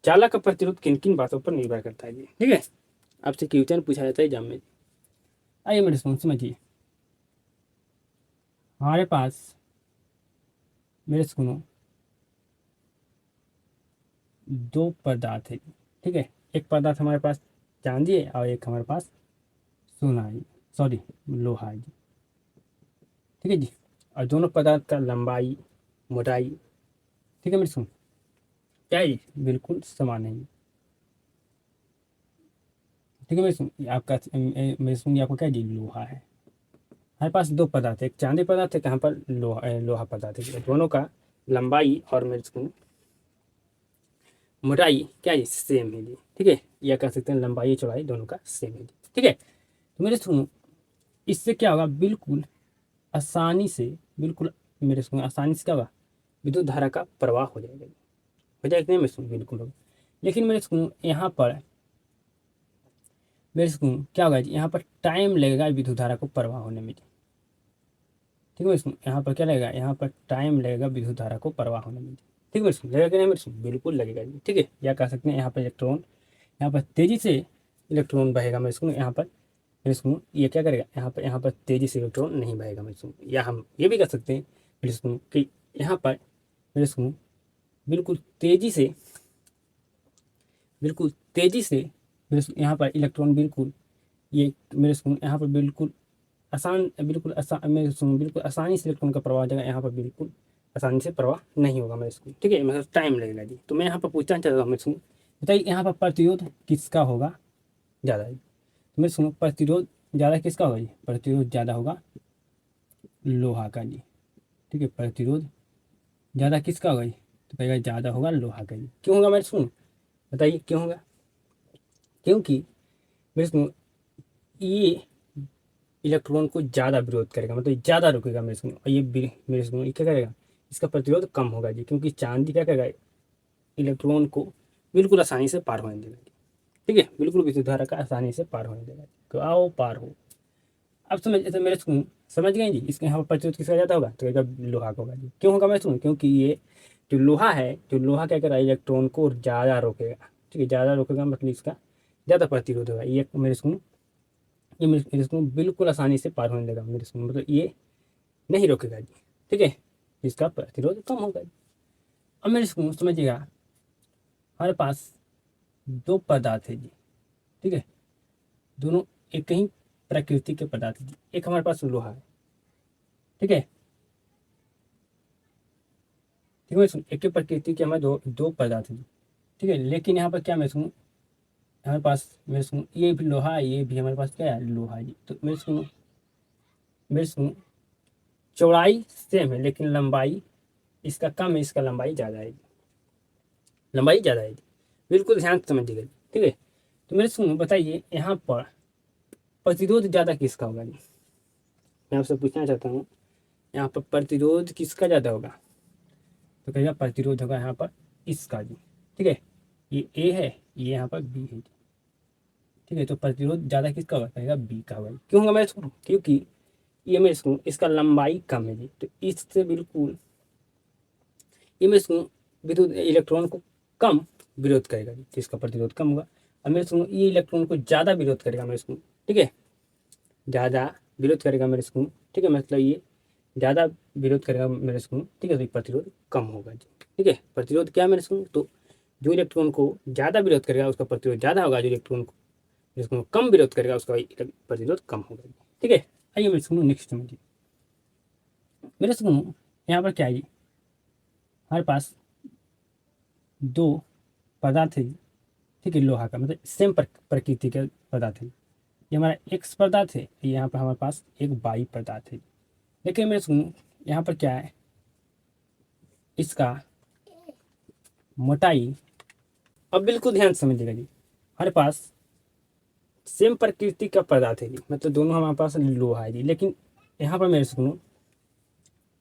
चालक का प्रतिरोध किन किन बातों पर निर्भर करता है जी। ठीक है, आपसे क्वेश्चन पूछा जाता है एग्जाम में। आइए मेरे स्कूल समझिए, हमारे पास मेरे स्कूल 2 पदार्थ है। ठीक है, एक पदार्थ हमारे पास चांदी है और एक हमारे पास सोना है, सॉरी लोहा है जी। ठीक है जी, और दोनों पदार्थ का लंबाई मोटाई, ठीक है मेरे सुन, क्या है जी? बिल्कुल समान है। ठीक है मेरे सुन, आपका मेरे सुन आपको क्या है जी? लोहा है। हमारे पास 2 पदार्थ है, एक चांदी पदार्थ है, कहाँ पर लोहा पदार्थ है। दोनों का लंबाई और मेरे सुन मोटाई क्या है? सेम है जी। ठीक है, या कह सकते हैं लंबाई चौड़ाई दोनों का सेम है जी। ठीक है, तो मेरे सुनो, इससे क्या होगा? बिल्कुल आसानी से, बिल्कुल मेरे सुनो आसानी से क्या होगा? विद्युत धारा का प्रवाह हो जाएगा। हो जाएगा नहीं मेरे सुनो? बिल्कुल होगा। लेकिन मेरे सुनो यहाँ पर मेरे सुनो क्या होगा जी? यहाँ पर टाइम लगेगा विद्युत धारा को प्रवाह होने में। ठीक है इसमें, यहाँ पर क्या लगेगा, यहाँ पर टाइम लगेगा विद्युत धारा को प्रवाह होने में। ठीक है इसमें लगेगा कि नहीं मेरे इसमें, बिल्कुल लगेगा जी। ठीक है, या कह सकते हैं यहाँ पर इलेक्ट्रॉन, यहाँ पर तेजी से इलेक्ट्रॉन बहेगा मेरे इसको, यहाँ पर मेरे इसको ये क्या करेगा, यहाँ पर तेजी से इलेक्ट्रॉन नहीं बहेगा मेरे इसको। या हम ये भी कह सकते हैं मेरे इसको कि यहाँ पर मेरे इसको बिल्कुल तेजी से, बिल्कुल तेजी से मेरे यहाँ पर इलेक्ट्रॉन बिल्कुल ये मेरे इसको यहाँ पर बिल्कुल आसान, बिल्कुल आसान मेरे इसको बिल्कुल आसानी से इलेक्ट्रॉन का प्रवाह हो जाएगा, यहाँ पर बिल्कुल आसानी से प्रवाह नहीं होगा मेरे इसको। ठीक है, मतलब टाइम लगेगा जी। तो मैं यहाँ पर पूछना चाहता हूँ मेरे इसको, बताइए यहाँ पर प्रतिरोध किसका होगा ज़्यादा जी। तो मेरे सुनो, प्रतिरोध ज़्यादा किसका होगा जी, प्रतिरोध ज़्यादा होगा लोहा का जी। ठीक है, प्रतिरोध ज़्यादा किसका होगा जी, तो कहेगा ज़्यादा होगा लोहा का जी। क्यों होगा मेरे सुनो, बताइए क्यों होगा, क्योंकि मेरे सुनो ये इलेक्ट्रॉन को ज़्यादा विरोध करेगा, मतलब ज़्यादा रुकेगा मेरे सुनो, और ये मेरे सुनो ये क्या करेगा, इसका प्रतिरोध कम होगा जी। क्योंकि चांदी क्या करेगा, इलेक्ट्रॉन को बिल्कुल आसानी से पार होने देगा जी। ठीक है, बिल्कुल विद्युत धारा का आसानी से पार होने देगा, तो आओ पार हो। अब समझ, ऐसे मेरे सुन समझ गए जी, इसके यहाँ पर प्रतिरोध किसका ज़्यादा होगा, तो कहेगा लोहा का होगा जी। क्यों होगा मैं सुन, क्योंकि ये जो लोहा है, जो लोहा क्या करेगा, इलेक्ट्रॉन को ज़्यादा रोकेगा। ठीक है, ज़्यादा रोकेगा मतलब इसका ज़्यादा प्रतिरोध होगा। ये मेरे सुन, ये मेरे सुन बिल्कुल आसानी से पार होने देगा मेरे सुन, मतलब ये नहीं रोकेगा जी। ठीक है, इसका प्रतिरोध कम होगा जी। अब मेरे सुन समझिएगा, हमारे पास दो पदार्थ है जी। ठीक है, दोनों एक ही प्रकृति के पदार्थ है जी। एक हमारे पास लोहा है, ठीक है, ठीक है, एक ही प्रकृति के हमारे दो दो पदार्थ हैं। ठीक है, लेकिन यहाँ पर क्या मैं सुनूँ, हमारे पास मैं सुनूँ ये भी लोहा है, ये भी हमारे पास क्या है, लोहा है जी। तो मैं सुनूँ चौड़ाई सेम है लेकिन लंबाई इसका कम है, इसका लंबाई ज़्यादा है, लंबाई ज़्यादा है। बिल्कुल ध्यान से समझिएगा। ठीक है, तो मेरे सुनो बताइए यहाँ पर प्रतिरोध ज़्यादा किसका होगा जी, मैं आपसे पूछना चाहता हूँ यहाँ पर प्रतिरोध किसका ज़्यादा होगा, तो कहेगा प्रतिरोध होगा यहाँ पर इसका जी। ठीक है, ये ए है, ये यहाँ पर बी है। ठीक है, तो प्रतिरोध ज़्यादा किसका होगा, कहेगा बी का होगा। क्यों होगा मैं इसको, क्योंकि ये मैं इसको इसका लंबाई कम है जी, तो इससे बिल्कुल ये मैं इसको विद्युत इलेक्ट्रॉन को कम विरोध करेगा जी, तो इसका प्रतिरोध कम होगा। और मैं इसको ये इलेक्ट्रॉन को ज़्यादा विरोध करेगा मेरे इसको। ठीक है, ज़्यादा विरोध करेगा मेरे इसको। ठीक है, मतलब ये ज़्यादा विरोध करेगा मेरे इसको। ठीक है, तो प्रतिरोध कम होगा जी। ठीक है, प्रतिरोध क्या है मेरे इसको, तो जो इलेक्ट्रॉन को ज़्यादा विरोध करेगा उसका प्रतिरोध ज़्यादा होगा, जो इलेक्ट्रॉन को जिसको कम विरोध करेगा उसका प्रतिरोध कम होगा। ठीक है, आइए मेरे सुनो नेक्स्ट समझिए। मेरे सुनो यहाँ पर क्या है, हमारे पास दो पदार्थ है। ठीक है, लोहा का मतलब सेम प्रकृति के पदार्थ है। ये हमारा एक्स पदार्थ है, यहाँ पर हमारे पास एक वाई पदार्थ है। लेकिन मैं सुनो यहाँ पर क्या है, इसका मोटाई, अब बिल्कुल ध्यान से समझिएगा जी, हमारे पास सेम प्रकृति का पदार्थ है जी, मतलब दोनों हमारे पास लोहा है जी। लेकिन यहाँ पर मेरे सुनो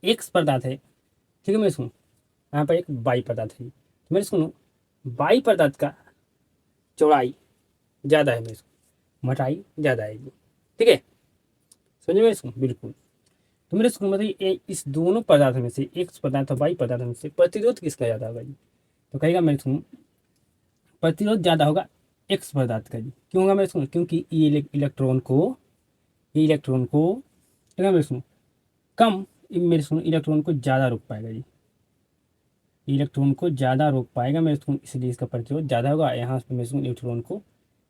एक्स पदार्थ है, ठीक है, मेरे सुनो यहाँ पर एक वाई पदार्थ है जी। तो मेरे सुनो वाई पदार्थ का चौड़ाई ज़्यादा है, मेरे मोटाई ज़्यादा है जी। ठीक है, समझे मेरे सुनो बिल्कुल। तो मेरे सुनो मतलब इस दोनों पदार्थ में से एक्स पदार्थ और वाई पदार्थ में से प्रतिरोध किसका ज़्यादा होगा जी, तो कहेगा मेरे सुनो प्रतिरोध ज़्यादा होगा एक्स पदार्थ का जी। क्यों होगा मेरे सुनो, क्योंकि ये इलेक्ट्रॉन को, ये इलेक्ट्रॉन को ठीक है मेरे सुनो कम, मेरे सुनो इलेक्ट्रॉन को ज़्यादा रोक पाएगा जी, इलेक्ट्रॉन को ज़्यादा रोक पाएगा मेरे सुनो, इसलिए इसका प्रतिरोध ज़्यादा होगा। यहाँ पर मेरे सुनो इलेक्ट्रॉन को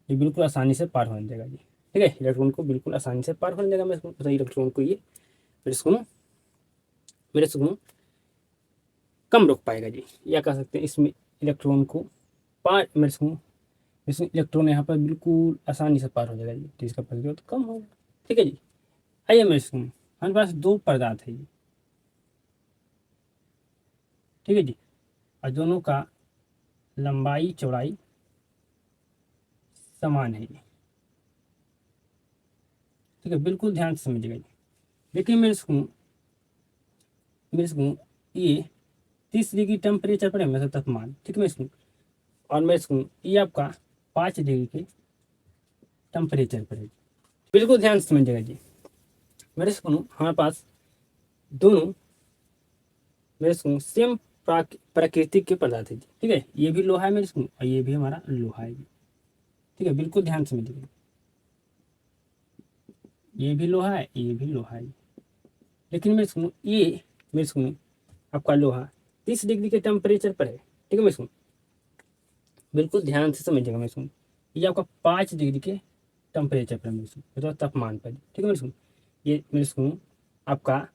ये बिल्कुल आसानी से पार होने देगा जी। ठीक है, इलेक्ट्रॉन को बिल्कुल आसानी से पार होने देगा मेरे सुनो, मतलब इलेक्ट्रॉन को ये मेरे सुनो कम रोक पाएगा जी। या कह सकते हैं इसमें इलेक्ट्रॉन को पार मेरे सुनो इसमें इलेक्ट्रॉन यहाँ पर बिल्कुल आसानी से पार हो जाएगा जी, तो इसका प्रतिरोध कम होगा। ठीक है जी, आइए मेरे सुनो हमारे पास दो पदार्थ है जी। ठीक है जी, और दोनों का लंबाई चौड़ाई समान है जी। ठीक है, बिल्कुल ध्यान से समझिएगा जी। देखिए मेरे सुनो ये 30 डिग्री टेम्परेचर पर है मतलब तापमान। ठीक है मेरे सुनो, और मेरे सुनो ये आपका 5 डिग्री के टेम्परेचर पर है। बिल्कुल ध्यान से समझिएगा जी। मेरे सुनो हमारे पास दोनों मेरे सुनो सेम प्रकृति के पदार्थ है जी। ठीक है, ये भी लोहा है मेरे सुनो और ये भी हमारा लोहा है जी। ठीक है, बिल्कुल ध्यान से समझिए, ये भी लोहा है, ये भी लोहा है। लेकिन मेरे सुनो ये मेरे सुनो आपका लोहा 30 डिग्री के टेम्परेचर पर है। ठीक है मेरे सुनो, बिल्कुल ध्यान से समझिएगा मेरे सुनो, ये आपका 5 डिग्री के टेम्परेचर पर मेरे सुनो, मतलब तापमान पर। ठीक है मेरे सुनो, ये मेरे सुनो आपका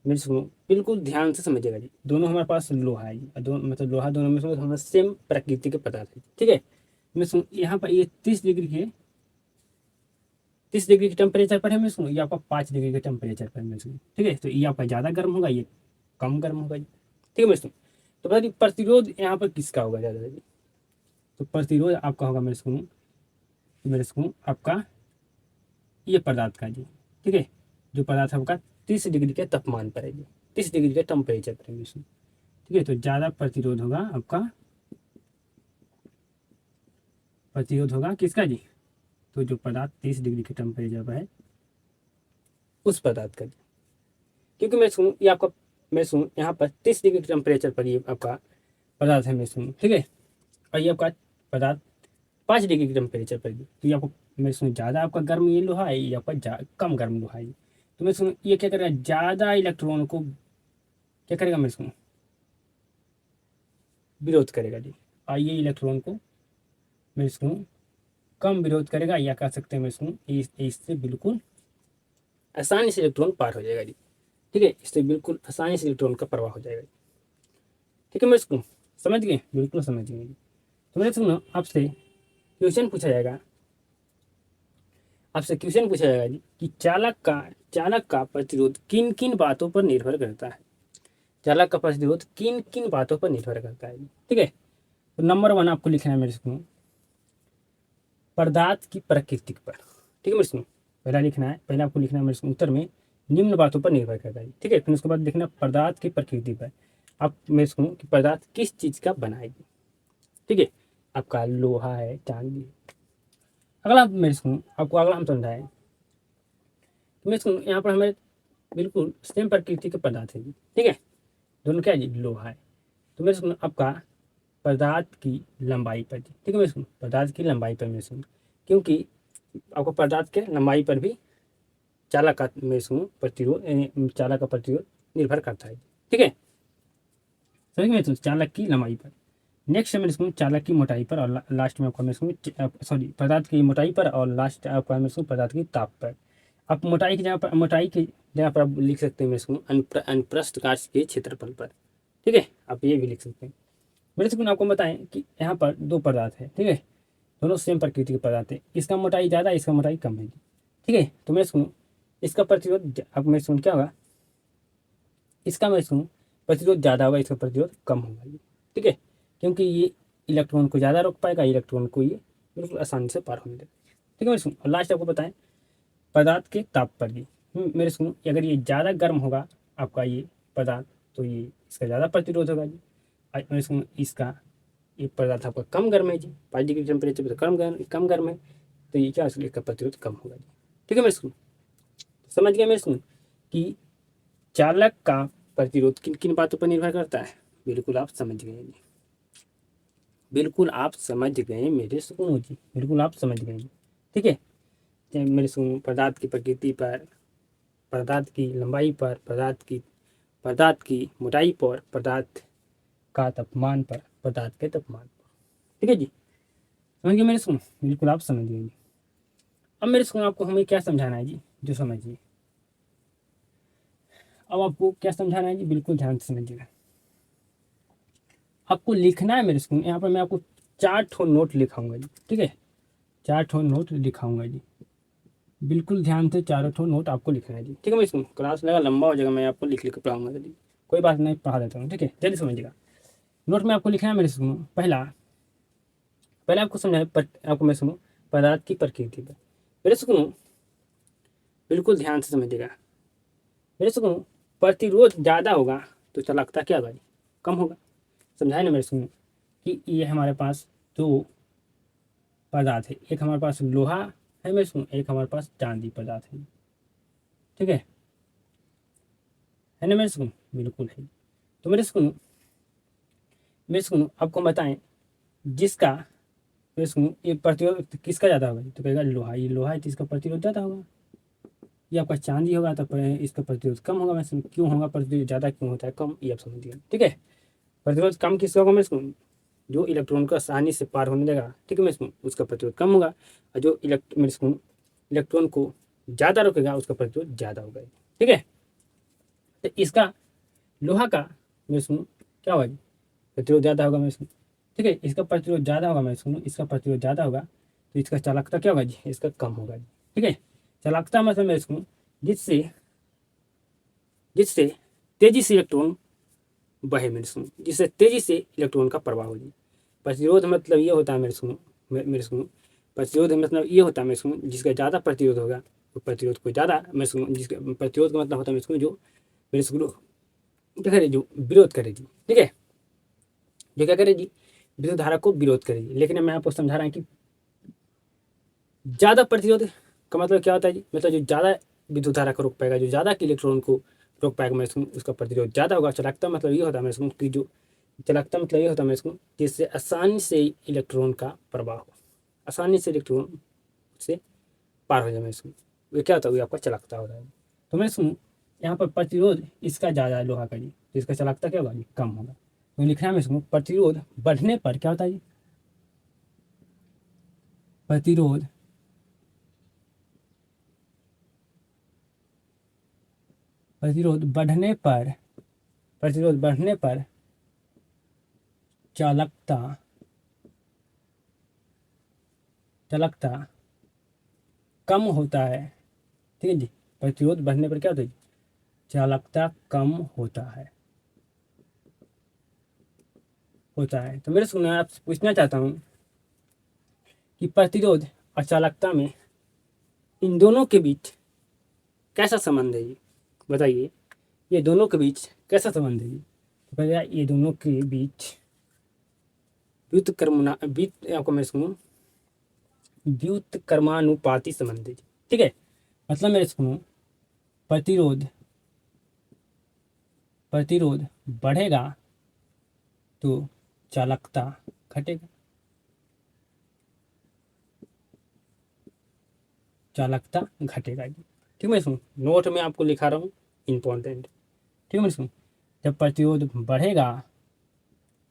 मेरे सुनो बिल्कुल ध्यान से समझिएगा जी। दोनों हमारे पास लोहा है जी, दोनों मतलब लोहा दोनों में से हमारे सेम प्रकृति के पदार्थ है। ठीक है, मैं सुनो यहाँ पर ये 30 डिग्री के टेम्परेचर पर है मैं सुनो, ये आपका 5 डिग्री के टेम्परेचर पर मैं सुनो। ठीक है, तो ये आपका ज़्यादा गर्म होगा, ये कम गर्म होगा जी। ठीक है मैं सुनो, तो बताइए प्रतिरोध यहाँ पर किसका होगा ज़्यादा जी? तो प्रतिरोध आपका होगा मेरे सुनो आपका ये पदार्थ का जी। ठीक है, जो पदार्थ आपका 30 डिग्री के तापमान पर है जी, 30 डिग्री के टेम्परेचर पर है मैं सुनो। ठीक है, तो ज़्यादा प्रतिरोध होगा किसका जी? तो जो पदार्थ 30 डिग्री के टेम्परेचर पर है उस पदार्थ का जी। क्योंकि मैं सुनूँ यहाँ पर 30 डिग्री टेम्परेचर पर ये आपका पदार्थ है मैं सुनूँ। ठीक है, और ये आपका पदार्थ 5 डिग्री के टेम्परेचर पर जी। तो ये आपको मैं सुनूँ ज़्यादा आपका गर्म ये लोहा है, ये आपका कम गर्म लोहा है। तो मैं सुनूँ ये क्या करेगा, ज़्यादा इलेक्ट्रॉन को क्या करेगा मैं सुनूँ, विरोध करेगा जी। और ये इलेक्ट्रॉन को मैं सुनूँ कम विरोध करेगा, या कह सकते हैं मैं सुनूँ इससे बिल्कुल आसानी से इलेक्ट्रॉन पार हो जाएगा जी। ठीक है, इससे बिल्कुल आसानी से इलेक्ट्रॉन का प्रवाह हो जाएगा। ठीक है मैं इसको समझ गए, बिल्कुल समझ गए। तो मेरे सुनो क्वेश्चन पूछा जाएगा आपसे क्वेश्चन पूछा जाएगा जी कि चालक का प्रतिरोध किन किन बातों पर निर्भर करता है? चालक का प्रतिरोध किन किन बातों पर निर्भर करता है? ठीक है, तो नंबर 1 आपको लिखना है मेरे सुनो, पदार्थ की प्रकृति पर। ठीक है मेरे सुनो, पहले आपको लिखना है मेरे उत्तर में निम्न बातों पर निर्भर करता है। ठीक है, फिर उसके बाद लिखना पदार्थ की प्रकृति पर। आप मेरे सुनो कि पदार्थ किस चीज का बनाएगी। ठीक है, आपका लोहा है, चांदी। अगला मेरे सुनो आपको अगला हम समझाएं, तो मेरे सुनो यहाँ पर हमें बिल्कुल सेम प्रकृति के पदार्थ है जी। ठीक है, दोनों क्या है जी, लोहा है। तो मेरे सुनो आपका पदार्थ की लंबाई पर जी। ठीक है मेरे सुनो, पदार्थ की लंबाई पर मेरे सुनो, क्योंकि आपको पदार्थ के लंबाई पर भी चालक का मेरे सुनो चालक का प्रतिरोध निर्भर करता है। ठीक है, समझ में, तो चालक की लंबाई पर। नेक्स्ट है मेरे सुनो चालक की मोटाई पर, और लास्ट में आपका मेरे सुनो सॉरी पदार्थ की मोटाई पर, और लास्ट आपका मेरे सुनो पदार्थ की ताप पर। आप मोटाई की जगह पर आप लिख सकते हैं मेरे सुनो अनुप्रस्थ काट के क्षेत्रफल पर। ठीक है, आप ये भी लिख सकते हैं। मेरे सुनो आपको बताएं कि यहाँ पर दो पदार्थ है। ठीक है, दोनों सेम प्रकृति के पदार्थ है, इसका मोटाई ज़्यादा, इसका मोटाई कम है। ठीक है, तो मैं सुनो इसका प्रतिरोध अब मैं सुन क्या होगा, इसका मैं सुनूँ प्रतिरोध ज़्यादा होगा, इसका प्रतिरोध कम होगा ये। ठीक है, क्योंकि ये इलेक्ट्रॉन को ज़्यादा रोक पाएगा, इलेक्ट्रॉन को ये बिल्कुल आसानी से पार होने देगा। ठीक है मेरे सुनो, और लास्ट आपको बताएं पदार्थ के ताप पर जी। मेरे सुनो अगर ये ज़्यादा गर्म होगा आपका ये पदार्थ, तो ये इसका ज़्यादा प्रतिरोध होगा जी। मेरे सुनो इसका ये पदार्थ आपका कम गर्म है जी, 5 डिग्री टेम्परेचर पर कम गर्म है, तो ये क्या इसका प्रतिरोध कम होगा जी। ठीक है मेरे सुनो, समझ गया मेरे सुनो कि चालक का प्रतिरोध किन किन बातों पर निर्भर करता है? बिल्कुल आप समझ गए जी, बिल्कुल आप समझ गए मेरे सुनो जी, बिल्कुल आप समझ गए। ठीक है, मेरे सुनो पदार्थ की प्रकृति पर, पदार्थ की लंबाई पर, पदार्थ की मोटाई पर, पदार्थ का तापमान पर, पदार्थ के तापमान पर। ठीक है जी, समझ गए मेरे सुनो, बिल्कुल आप समझ गए जी। अब मेरे सुनो आपको हमें क्या समझाना है जी, जो समझिए। अब आपको क्या समझाना है जी, बिल्कुल ध्यान से समझिएगा। आपको लिखना है मेरे स्कूल, यहाँ पर मैं आपको 4 नोट लिखाऊंगा जी। ठीक है, 4 नोट लिखाऊंगा जी, बिल्कुल ध्यान से 4 नोट आपको लिखना है जी। ठीक है मैं स्कूल क्लास लगा लंबा हो जाएगा, मैं आपको लिख लिख कर पढ़ाऊंगा जी, कोई बात नहीं, पढ़ा देता हूँ। ठीक है, जल्दी समझिएगा। नोट में आपको लिखना है मेरे स्कूल, पहला पहले आपको समझाए आपको मैं सुनूँ पदार्थ की प्रकृति पर। मेरे सुनो बिल्कुल ध्यान से समझिएगा। मेरे सुनो प्रतिरोध ज़्यादा होगा तो चालकता क्या होगा जी, कम होगा। समझाए ना मेरे सुनो कि ये हमारे पास दो पदार्थ है, एक हमारे पास लोहा है मैं सुन, एक हमारे पास चांदी पदार्थ है। ठीक है, है ना मेरे सुनो, बिल्कुल है। तो मेरे सुनो आपको बताएं, जिसका मेरे सुनो ये प्रतिरोध किसका ज़्यादा होगा, तो कहेगा लोहा, ये लोहा है तो इसका प्रतिरोध ज़्यादा होगा। ये आपका चांदी होगा तो इसका प्रतिरोध कम होगा। मैं सुनो क्यों होगा प्रतिरोध ज़्यादा, क्यों होता है कम, ये आप समझिए। ठीक है, प्रतिरोध कम किसका होगा मैं सुनो, जो इलेक्ट्रॉन को आसानी से पार होने देगा, ठीक है मैं सुनो, उसका प्रतिरोध कम होगा। और जो मेरे सुनो इलेक्ट्रॉन को ज़्यादा रोकेगा उसका प्रतिरोध ज़्यादा होगा। ठीक है, तो इसका लोहा का मैं सुनो क्या होगा, प्रतिरोध ज़्यादा होगा मैं सुनो। ठीक है, इसका प्रतिरोध ज़्यादा होगा मैं सुनो, इसका प्रतिरोध ज़्यादा होगा तो इसका चालकता क्या होगा जी, इसका कम होगा जी। ठीक है, चालकता मतलब मैं सुनो जिससे जिससे तेजी से इलेक्ट्रॉन बहे मेरे सुनो, जिससे तेजी से इलेक्ट्रॉन का प्रवाह हो जाए। प्रतिरोध मतलब ये होता है मेरे सुनो, मेरे सुनो प्रतिरोध मतलब ये होता है मेरे सुनो, जिसका ज़्यादा प्रतिरोध होगा तो प्रतिरोध को ज़्यादा मेरे सुनो, जिसका प्रतिरोध का मतलब होता है मेरे सुनो जो मेरे सुनो क्या करे, जो विरोध करे जी। ठीक है, जो क्या करे जी, विद्युत धारा को विरोध करेगी। लेकिन मैं आपको समझा रहा हूँ कि ज़्यादा प्रतिरोध का मतलब क्या होता है जी, मतलब जो ज़्यादा विद्युत धारा को रोक पाएगा, जो ज़्यादा के इलेक्ट्रॉन को रोक पाएगा मैं इसको, उसका प्रतिरोध ज़्यादा होगा। चालकता मतलब ये होता है मैं इसको कि जो चालकता मतलब ये होता है मैं इसको जिससे आसानी से इलेक्ट्रॉन का प्रवाह हो, आसानी से इलेक्ट्रॉन से पार हो जाए मैं इसको, ये क्या होता है, वो आपका चालकता हो रहा है। तो मैं सुनूँ यहाँ पर प्रतिरोध इसका ज़्यादा है लोहा का जी, तो इसका चालकता क्या होगा जी, कम होगा। तो लिखना है मैं इसको प्रतिरोध बढ़ने पर क्या होता है जी, प्रतिरोध प्रतिरोध बढ़ने पर प्रतिरोध बढ़ने पर चालकता चालकता कम होता है। ठीक है जी, प्रतिरोध बढ़ने पर क्या होता है, चालकता कम होता है। तो मेरे सुनने आपसे पूछना चाहता हूँ कि प्रतिरोध और चालकता में इन दोनों के बीच कैसा संबंध है जी, बताइए, ये दोनों के बीच कैसा संबंध है जी। तो कहेगा ये दोनों के बीच व्युत्क्रमणा व्युत आपको मैं सुनूँ व्युत्क्रमानुपाती संबंध है जी। ठीक है, मतलब मेरे सुनो प्रतिरोध प्रतिरोध बढ़ेगा तो चालकता घटेगा, चालकता घटेगा जी। ठीक है मैं सुनो नोट में आपको लिखा रहा हूँ, इंपॉर्टेंट। ठीक है मैं सुनो जब प्रतिरोध बढ़ेगा,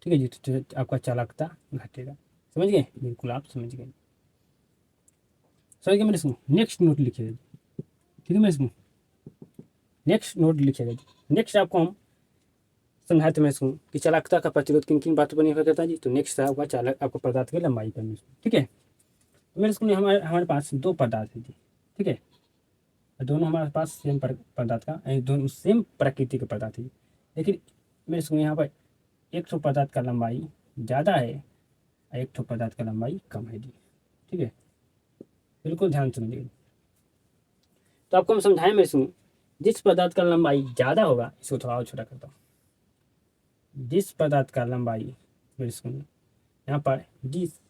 ठीक है जी, तो आपका चालकता घटेगा। समझ गए, बिल्कुल आप समझ गए मेरे सुनो। नेक्स्ट नोट लिखिएगा जी। ठीक है मेरे सुनो नेक्स्ट नोट लिखिएगा जी। नेक्स्ट आपको हम समझाते मैं सुनो कि चालकता का प्रतिरोध किन किन बातों पर निर्भर करता है जी। तो नेक्स्ट है आपका चालक आपको पदार्थ की लंबाई पर। ठीक है, तो मेरे स्कूल में हमारे हमारे पास दो पदार्थ है जी। ठीक है, दोनों हमारे पास सेम पदार्थ का दोनों सेम प्रकृति के पदार्थ है। लेकिन मेरे स्कूल में यहाँ पर एक ठो पदार्थ का लंबाई ज़्यादा है और एक ठो पदार्थ का लंबाई कम है जी। ठीक है, बिल्कुल ध्यान समझिए। तो आपको हम समझाएं मेरे सुनो, जिस पदार्थ का लंबाई ज़्यादा होगा, इसको थोड़ा और छोटा करता हूँ। जिस पदार्थ का लंबाई मेरे सुनो यहाँ पर जिस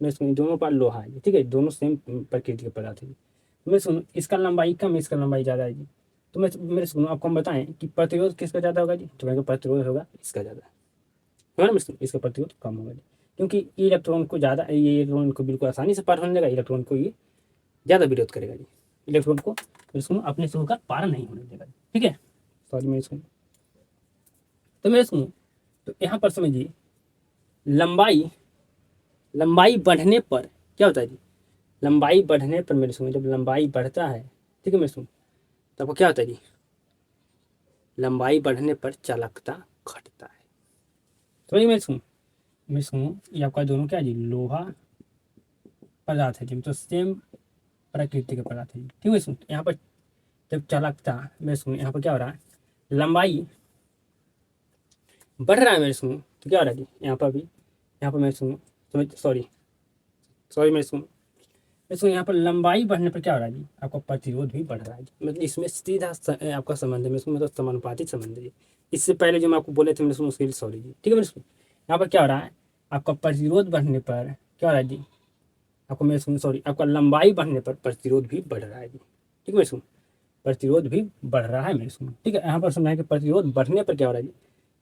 मेरे सुनो दोनों पर लोहा है, ठीक है, दोनों सेम प्रकृति के पदार्थ है। मैं सुनो इसका लंबाई कम, इसका लंबाई ज़्यादा है जी। तो मैं मेरे सुनो आपको हम बताएं कि प्रतिरोध किसका ज़्यादा होगा जी, तो मेरे प्रतिरोध होगा इसका ज़्यादा है ना। मैं सुनो इसका प्रतिरोध कम होगा जी, क्योंकि ये इलेक्ट्रॉन को ज़्यादा, ये इलेक्ट्रॉन को बिल्कुल आसानी से पार होने देगा, इलेक्ट्रॉन को ये ज़्यादा विरोध करेगा जी। इलेक्ट्रॉन को मेरे सुनो अपने से होकर पार नहीं होने देगा। ठीक है, सॉरी मेरे सुनो। तो मेरे सुनो तो यहाँ पर समझिए लंबाई लंबाई बढ़ने पर क्या होता है जी, लंबाई बढ़ने पर मेरे सुनो जब लंबाई बढ़ता है, ठीक है मेरे सुनो, तो आपको क्या होता है जी, लंबाई बढ़ने पर चालकता घटता है। समझिए मैं सुनो ये आपका दोनों क्या है जी, लोहा पदार्थ है जी, तो सेम प्रकृति के पदार्थ है जी। ठीक है सुनो यहाँ पर जब चालकता मैं सुनो यहाँ पर क्या हो रहा है, लंबाई बढ़ रहा है मेरे सुनो, तो क्या हो रहा है जी, यहाँ पर मैं सुनो समझ सॉरी सॉरी मैं सुनो यहाँ पर लंबाई बढ़ने पर क्या हो रहा है जी, आपका प्रतिरोध भी बढ़ रहा है जी। मतलब इसमें सीधा आपका संबंध है, मैं इसमें मतलब समानुपातिक संबंध है जी। इससे पहले जो मैं आपको बोले थे मेरे सुनो उसके लिए सॉरी जी। ठीक है मेरे सुनो यहाँ पर क्या हो रहा है, आपका प्रतिरोध बढ़ने पर क्या हो रहा है जी, आपको मेरे सुनो सॉरी आपका लंबाई बढ़ने पर प्रतिरोध भी बढ़ रहा है जी। ठीक है मेरे सुनो प्रतिरोध भी बढ़ रहा है मेरे स्टूडेंट। ठीक है, यहाँ पर समझाएं कि प्रतिरोध बढ़ने पर क्या हो रहा है जी,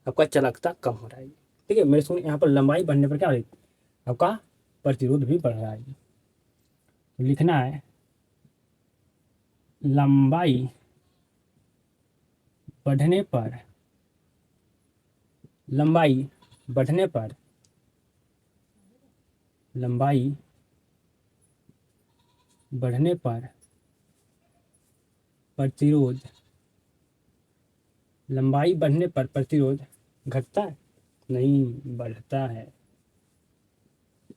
आपका चालकता कम हो रहा है। ठीक है मेरे स्टूडेंट, यहाँ पर लंबाई बढ़ने पर क्या हो रही है, आपका प्रतिरोध भी बढ़ रहा है। तो लिखना है लंबाई बढ़ने पर, लंबाई बढ़ने पर, लंबाई बढ़ने पर प्रतिरोध, लंबाई बढ़ने पर प्रतिरोध घटता है, नहीं बढ़ता है,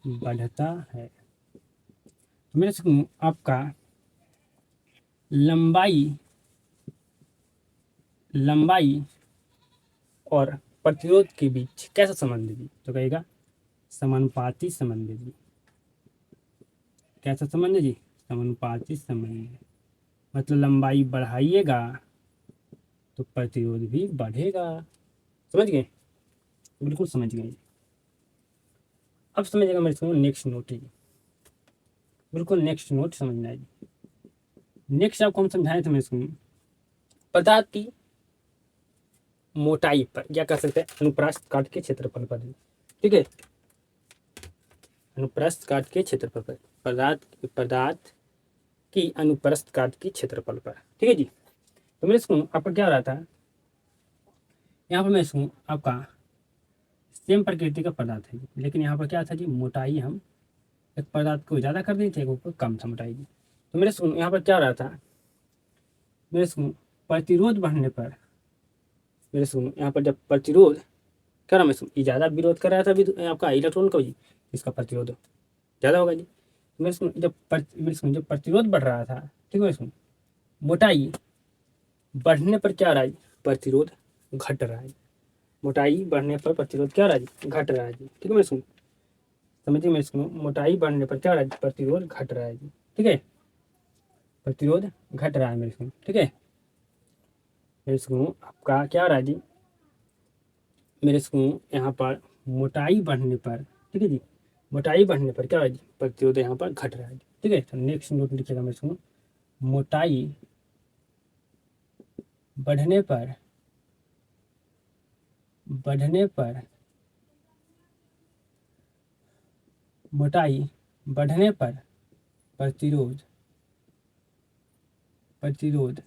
बढ़ता है। तो मेरे से आपका लंबाई, लंबाई और प्रतिरोध के बीच कैसा संबंध है जी, तो कहेगा समानुपाती संबंध है जी। कैसा संबंध है जी, समानुपाती संबंध है। मतलब लंबाई बढ़ाइएगा तो प्रतिरोध भी बढ़ेगा। समझ गए, बिल्कुल समझ गए। अब समझिएगा मेरे को नेक्स्ट नोट है, बिल्कुल नेक्स्ट नोट समझना है। नेक्स्ट आपको हम समझाए थे मेरे को पदार्थ की मोटाई पर, या कह सकते हैं अनुप्रस्थ काट के क्षेत्रफल पर। ठीक है, अनुप्रस्थ काट के क्षेत्रफल पर, पदार्थ की अनुप्रस्थ काट की क्षेत्रफल पर। ठीक है जी। तो मेरे को आपका क्या हो रहा था, यहाँ पर मैं इसको आपका सेम प्रकृति का पदार्थ है, लेकिन यहाँ पर क्या था जी, मोटाई हम एक पदार्थ को ज़्यादा कर दी थी, एक को कम था मोटाई की। तो मेरे को यहाँ पर क्या हो रहा था, मेरे को प्रतिरोध बढ़ने पर, मेरे को यहाँ पर जब प्रतिरोध क्या रहा, मैं ज़्यादा विरोध कर रहा था अभी आपका इलेक्ट्रॉन का जी, इसका प्रतिरोध ज़्यादा होगा जी। तो मेरे को जब प्रतिरोध बढ़ रहा था, ठीक है, मेरे मोटाई बढ़ने पर क्या रहा है, प्रतिरोध घट रहा है। मोटाई बढ़ने पर प्रतिरोध क्या रहा है, घट रहा है जी। ठीक है मेरे सुन, समझिए मेरे सुनो, मोटाई बढ़ने पर क्या रहा है, प्रतिरोध घट रहा है जी। ठीक है, प्रतिरोध घट रहा है मेरे सुनो। ठीक है मेरे सुनो, आपका क्या रहा है जी, मेरे सुनो यहाँ पर मोटाई बढ़ने पर, ठीक है जी, मोटाई बढ़ने पर क्या रहा है जी, प्रतिरोध यहाँ पर घट रहा है। ठीक है, तो नेक्स्ट नोट लिखिएगा मेरे सुनो, मोटाई बढ़ने पर, बढ़ने पर, मोटाई बढ़ने पर प्रतिरोध, प्रतिरोध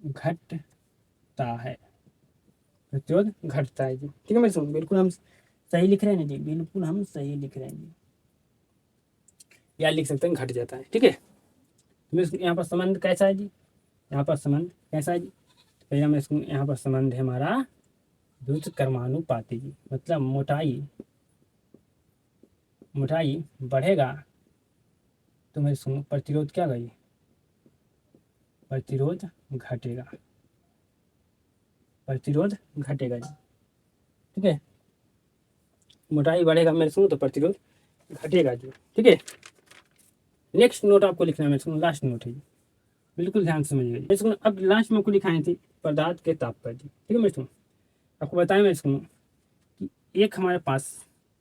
घटता है, प्रतिरोध घटता है जी। ठीक है मेरे सुन, बिल्कुल हम सही लिख रहे हैं ना जी, बिल्कुल हम सही लिख रहे हैं जी, या लिख सकते हैं घट जाता है। ठीक है, तो यहाँ पर संबंध कैसा है जी, यहाँ पर संबंध कैसा है जी, पहले मैं इसको यहाँ पर संबंध है हमारा द्रुत कर्मानुपाती जी। मतलब मोटाई, मोटाई बढ़ेगा तो मेरे सुनो प्रतिरोध क्या गई, प्रतिरोध घटेगा, प्रतिरोध घटेगा जी। ठीक है, मोटाई बढ़ेगा मेरे सुनो तो प्रतिरोध घटेगा जी। ठीक है, नेक्स्ट नोट आपको लिखना है मेरे सुनो, लास्ट नोट है जी, बिल्कुल ध्यान से समझिएगा मेरे सुनो। अब लास्ट में आपको लिखाई थी पदार्थ के ताप पर जी। ठीक है मेरे सुनो, आपको बताएं मेरे सुनो कि एक हमारे पास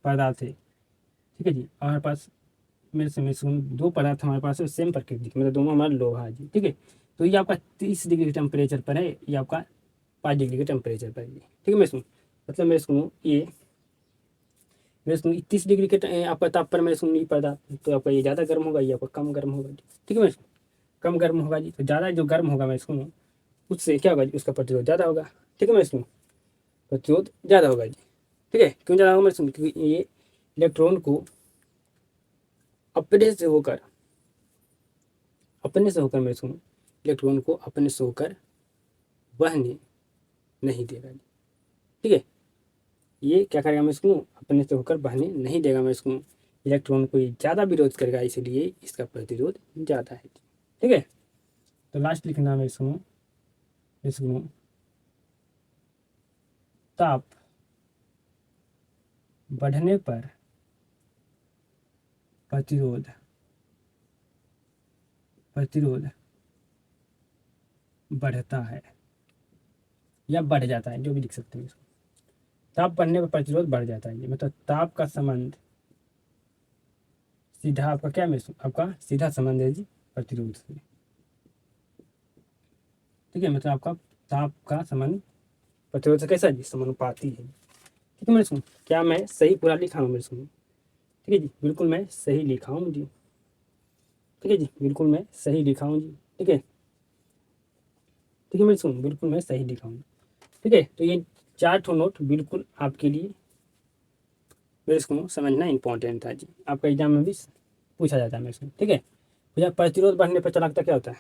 पदार्थ है, ठीक है जी, और हमारे पास मेरे सुनो दो पदार्थ हमारे पास है सेम प्रकृति के, मतलब दोनों हमारा लोहा है जी। ठीक है, तो ये आपका 30 डिग्री टेम्परेचर पर है, ये आपका 5 डिग्री के टेम्परेचर पर है जी। ठीक है मेरे सुनो, मतलब मेरे सुनो ये मेरे सुनो 30 डिग्री के आपका ताप पर मेरे सुनो ये पदार्थ, तो आपका ये ज़्यादा गर्म होगा, ये आपका कम गर्म होगा जी। ठीक है मेरे सुनो, कम गर्म होगा जी, तो ज़्यादा जो गर्म होगा मेरे सुनो उससे क्या होगा जी, उसका प्रतिरोध ज़्यादा होगा। ठीक है मेरे सुनो, प्रतिरोध ज़्यादा होगा जी। ठीक है, क्यों ज़्यादा होगा मेरे सुनो, क्योंकि ये इलेक्ट्रॉन को अपने से होकर, अपने से होकर मेरे सुनो इलेक्ट्रॉन को अपने से होकर बहने नहीं देगा जी। ठीक है, ये क्या करेगा मैं इसको, अपने से होकर बहने नहीं देगा मैं इसको, इलेक्ट्रॉन को ये ज़्यादा विरोध करेगा, इसलिए इसका प्रतिरोध ज़्यादा है। ठीक है, तो लास्ट लिखना है इसको, इसको ताप बढ़ने पर प्रतिरोध, प्रतिरोध बढ़ता है या बढ़ जाता है, जो भी लिख सकते हैं इसको। ताप बढ़ने पर प्रतिरोध बढ़ जाता है, मतलब ताप का संबंध सीधा आपका क्या में आपका सीधा संबंध है जी प्रतिरोध से। ठीक है, मतलब आपका ताप का समान प्रतिरोध से कैसा है जी, समानुपाती है। ठीक है मेरे सुनो, क्या मैं सही पूरा लिखा हूँ मेरे सुनो? ठीक है जी, बिल्कुल मैं सही लिखा हूँ जी। ठीक है जी, बिल्कुल मैं सही लिखा हूँ जी। ठीक है, ठीक है मेरे सुनो, बिल्कुल मैं सही लिखा हूँ। ठीक है, तो ये 4 ठो नोट बिल्कुल आपके लिए मेरे को समझना इंपॉर्टेंट था जी, आपका एग्जाम में भी पूछा जाता है मेरे से। ठीक है, भैया प्रतिरोध बढ़ने पर चालकता क्या होता है?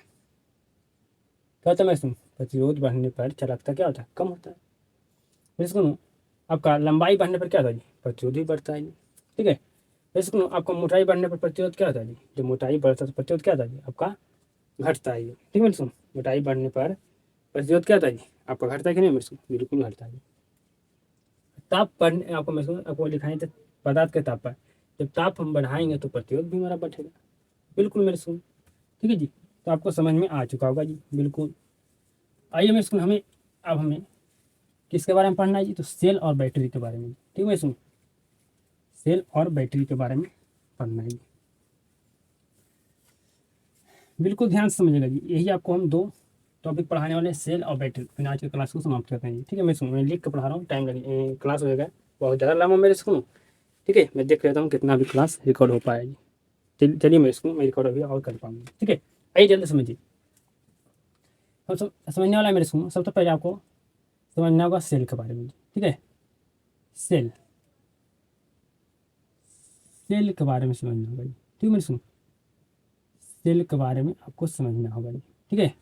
क्या होता है मेरे सुनो? प्रतिरोध बढ़ने पर चालकता क्या होता है? कम होता है। मेरे सुनो, आपका लंबाई बढ़ने पर क्या होता है जी? प्रतिरोध भी बढ़ता है जी। ठीक है, मेरे सुनो, आपका मोटाई बढ़ने पर प्रतिरोध क्या होता है जी? जब मोटाई बढ़ता है तो प्रतिरोध क्या होता है जी? आपका घटता है जी। ठीक है मेरे सुनो, मोटाई बढ़ने पर प्रतिरोध क्या होता है जी? आपका घटता है कि नहीं मेरे सुनो? बिल्कुल घटता है जी। ताप बढ़ने आपको मैं सुनो, आपको लिखाएं तो पदार्थ के ताप पर जब ताप हम बढ़ाएंगे तो प्रतिरोध भी हमारा बढ़ेगा। बिल्कुल मेरे सुनो। ठीक है जी, तो आपको समझ में आ चुका होगा जी, बिल्कुल। आइए मेरे सुनो, हमें अब हमें किसके बारे में पढ़ना है जी? तो सेल और बैटरी के बारे में। ठीक है सुनो, सेल और बैटरी के बारे में पढ़ना है जी। बिल्कुल ध्यान से समझिएगा जी, यही आपको हम 2 टॉपिक पढ़ाने वाले हैं, सेल और बैटरी। फिर आज की क्लास को समाप्त करते हैं जी। ठीक है मैं सुनो, मैं लिख के पढ़ा रहा हूँ, टाइम लगे, क्लास हो जाएगा बहुत ज़्यादा लंबा मेरे सुनो। ठीक है, मैं देख लेता हूँ कितना भी क्लास रिकॉर्ड हो पाएगी। चलिए मैं इसको मैं रिकॉर्ड अभी और कर पाऊंगा। ठीक है, आइए जल्दी समझिए। हम समझने वाला है मेरे सुनो, सबसे पहले आपको समझना होगा सेल के बारे में। ठीक है, सेल, सेल के बारे में समझना होगा जी। ठीक है मेरे सुनो, सेल के बारे में आपको समझना होगा जी। ठीक है,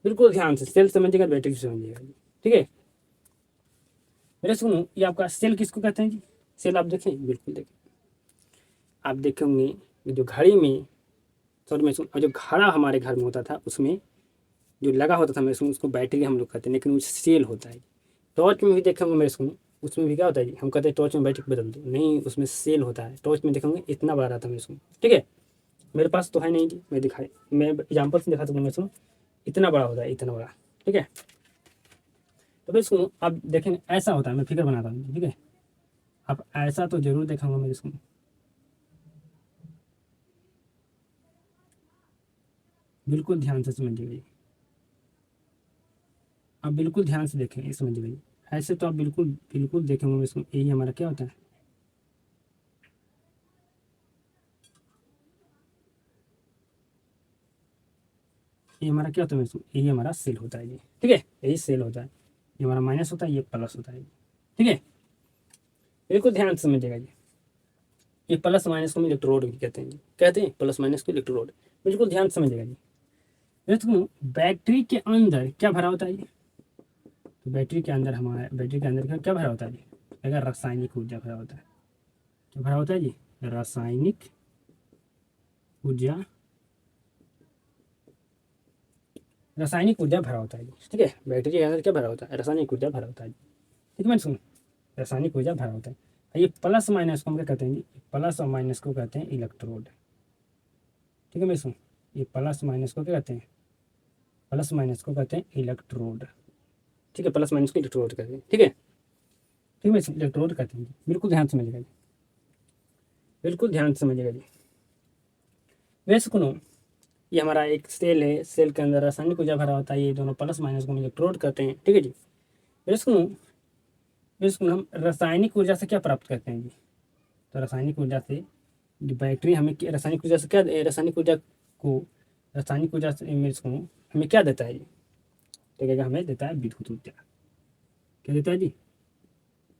बिल्कुल ध्यान से सेल समझिएगा, बैटरी समझिएगा जी। ठीक है, मेरे सुनो, ये आपका सेल किसको कहते हैं जी? सेल आप देखें, बिल्कुल देखें, आप देखेंगे जो घड़ी में, सॉरी मैं सुन, जो घड़ा हमारे घर में होता था उसमें जो लगा होता था मेरे सुनो, उसको बैटरी हम लोग कहते हैं, लेकिन वो सेल होता है। टॉर्च में भी देखेंगे मेरे सुनो, उसमें भी क्या होता है जी? हम कहते हैं टॉर्च में बैटरी बदल दो, नहीं उसमें सेल होता है। टॉर्च में देखेंगे इतना बड़ा रहता है मेरे सुनो। ठीक है, मेरे पास तो है नहीं जी, मैं एग्जाम्पल से दिखा सकता हूँ मेरे सुनो, इतना बड़ा होता है, इतना बड़ा। ठीक है, तो फिर सुनो, आप देखेंगे ऐसा होता है, मैं फिगर बनाता हूँ। ठीक है, आप ऐसा तो जरूर देखेंगे मेरे सुनो, बिल्कुल ध्यान से समझिएगा, आप बिल्कुल ध्यान से देखें, ये समझिए। ऐसे तो आप बिल्कुल बिल्कुल देखेंगे मेरे सुनो, यही हमारा क्या होता है? ये हमारा क्या होता है मेरे सुनो? यही हमारा सेल होता है जी। ठीक है, यही सेल होता है, ये हमारा माइनस होता है, ये प्लस होता है जी। ठीक है, बिल्कुल ध्यान से समझिएगा जी। ये प्लस माइनस को हम इलेक्ट्रोड भी कहते हैं जी, कहते हैं प्लस माइनस को इलेक्ट्रोड। बिल्कुल ध्यान से समझिएगा जी। देखो, बैटरी के अंदर क्या भरा होता है जी? तो बैटरी के अंदर हमारा, बैटरी के अंदर क्या भरा होता है जी? अगर रासायनिक ऊर्जा भरा होता है, क्या भरा होता है जी? रासायनिक ऊर्जा, रासायनिक ऊर्जा भरा होता है जी। ठीक है, बैटरी के अंदर क्या भरा होता है? रासायनिक ऊर्जा भरा होता है जी। ठीक है मैंने सुनो, रासायनिक ऊर्जा भरा होता है। ये प्लस माइनस को हम क्या कहते हैं जी? प्लस और माइनस को कहते हैं इलेक्ट्रोड। ठीक है मैं सुनो, ये प्लस माइनस को क्या कहते हैं? प्लस माइनस को कहते हैं इलेक्ट्रोड। ठीक है, प्लस माइनस को इलेक्ट्रोड कहते हैं। ठीक है, ठीक है, इलेक्ट्रोड कहते हैं जी। बिल्कुल ध्यान से समझिएगा जी, बिल्कुल ध्यान से समझिएगा जी। वैसे सुनो, ये हमारा एक सेल है, सेल के अंदर रासायनिक ऊर्जा भरा होता है, ये दोनों प्लस माइनस को हम इलेक्ट्रोड कहते हैं। ठीक है जी, वैसे सुनो, वैसे सुनो, हम रासायनिक ऊर्जा से क्या प्राप्त करते हैं जी? तो रासायनिक ऊर्जा से जो बैटरी हमें रासायनिक ऊर्जा से क्या, रासायनिक ऊर्जा को, रासायनिक ऊर्जा से मेरे को हमें क्या देता है जी? तो क्या हमें देता है? विद्युत ऊर्जा। क्या देता है जी?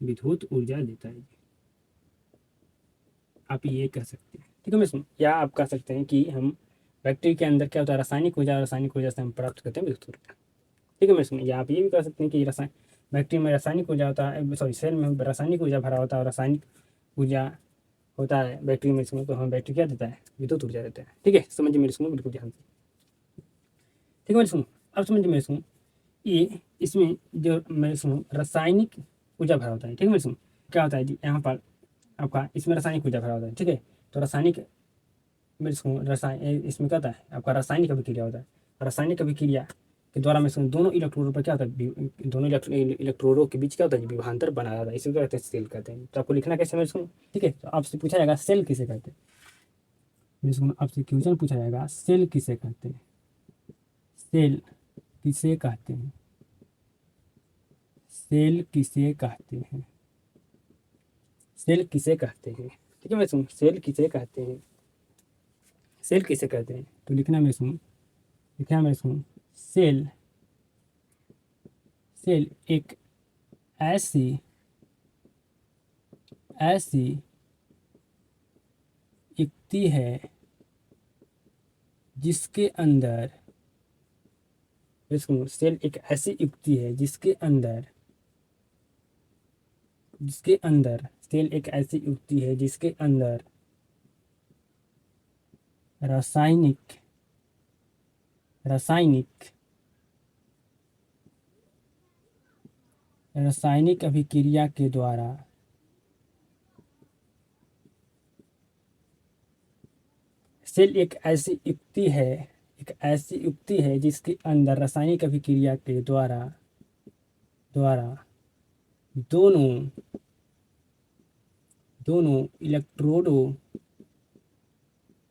विद्युत ऊर्जा देता है जी। आप ये कह सकते हैं। ठीक है मैं सुन, या आप कह सकते हैं कि हम बैटरी के अंदर क्या होता है? रासायनिक ऊर्जा, रासायनिक ऊर्जा से हम प्राप्त करते हैं विद्युत ऊर्जा। ठीक है मैं सुन, या आप ये भी कह सकते हैं कि रसायन, बैटरी में रासायनिक ऊर्जा होता है, सॉरी सेल में रासायनिक ऊर्जा भरा होता है, और रासायनिक ऊर्जा होता है बैटरी में, इसमें तो हमें बैटरी क्या देता है? विद्युत ऊर्जा देता है। ठीक है, समझिए मेरे सुनो, बिल्कुल ध्यान से। ठीक है मेरे सुनो, अब समझिए मेरे सुनो, ये इसमें जो मेरे सुनो रासायनिक ऊर्जा भरा होता है। ठीक है मेरे सुनो, क्या होता है जी यहाँ पर आपका, इसमें रासायनिक ऊर्जा भरा होता है। ठीक है, तो रासायनिक मेरे सुनो, रसायन इसमें क्या होता है? आपका रासायनिक अभिक्रिया होता है। रासायनिक अभिक्रिया के द्वारा मैं सुनो दोनों इलेक्ट्रोडों पर क्या होता है? दोनों इलेक्ट्रोडों के बीच क्या होता है? विभवांतर बना रहता है, इसे क्या कहते हैं? सेल कहते हैं। तो आपको लिखना कैसे मेरे सुनो? ठीक है, तो आपसे पूछा जाएगा सेल किसे कहते हैं? मेरे सुनो, आपसे क्वेश्चन पूछा जाएगा सेल किसे कहते हैं? सेल किसे कहते हैं? सेल किसे कहते हैं? सेल किसे कहते हैं? ठीक है मैं सुन, सेल किसे कहते हैं? सेल किसे कहते हैं? तो लिखना मैं सुन, लिखना मैं सुन। सेल, सेल एक ऐसी ऐसी युक्ति है जिसके अंदर, सुनो, सेल एक ऐसी युक्ति है जिसके अंदर, जिसके अंदर, सेल एक ऐसी युक्ति है जिसके अंदर रासायनिक रासायनिक रासायनिक अभिक्रिया के द्वारा सेल एक ऐसी युक्ति है, एक ऐसी युक्ति है जिसके अंदर रासायनिक अभिक्रिया के द्वारा द्वारा दोनों दोनों इलेक्ट्रोडों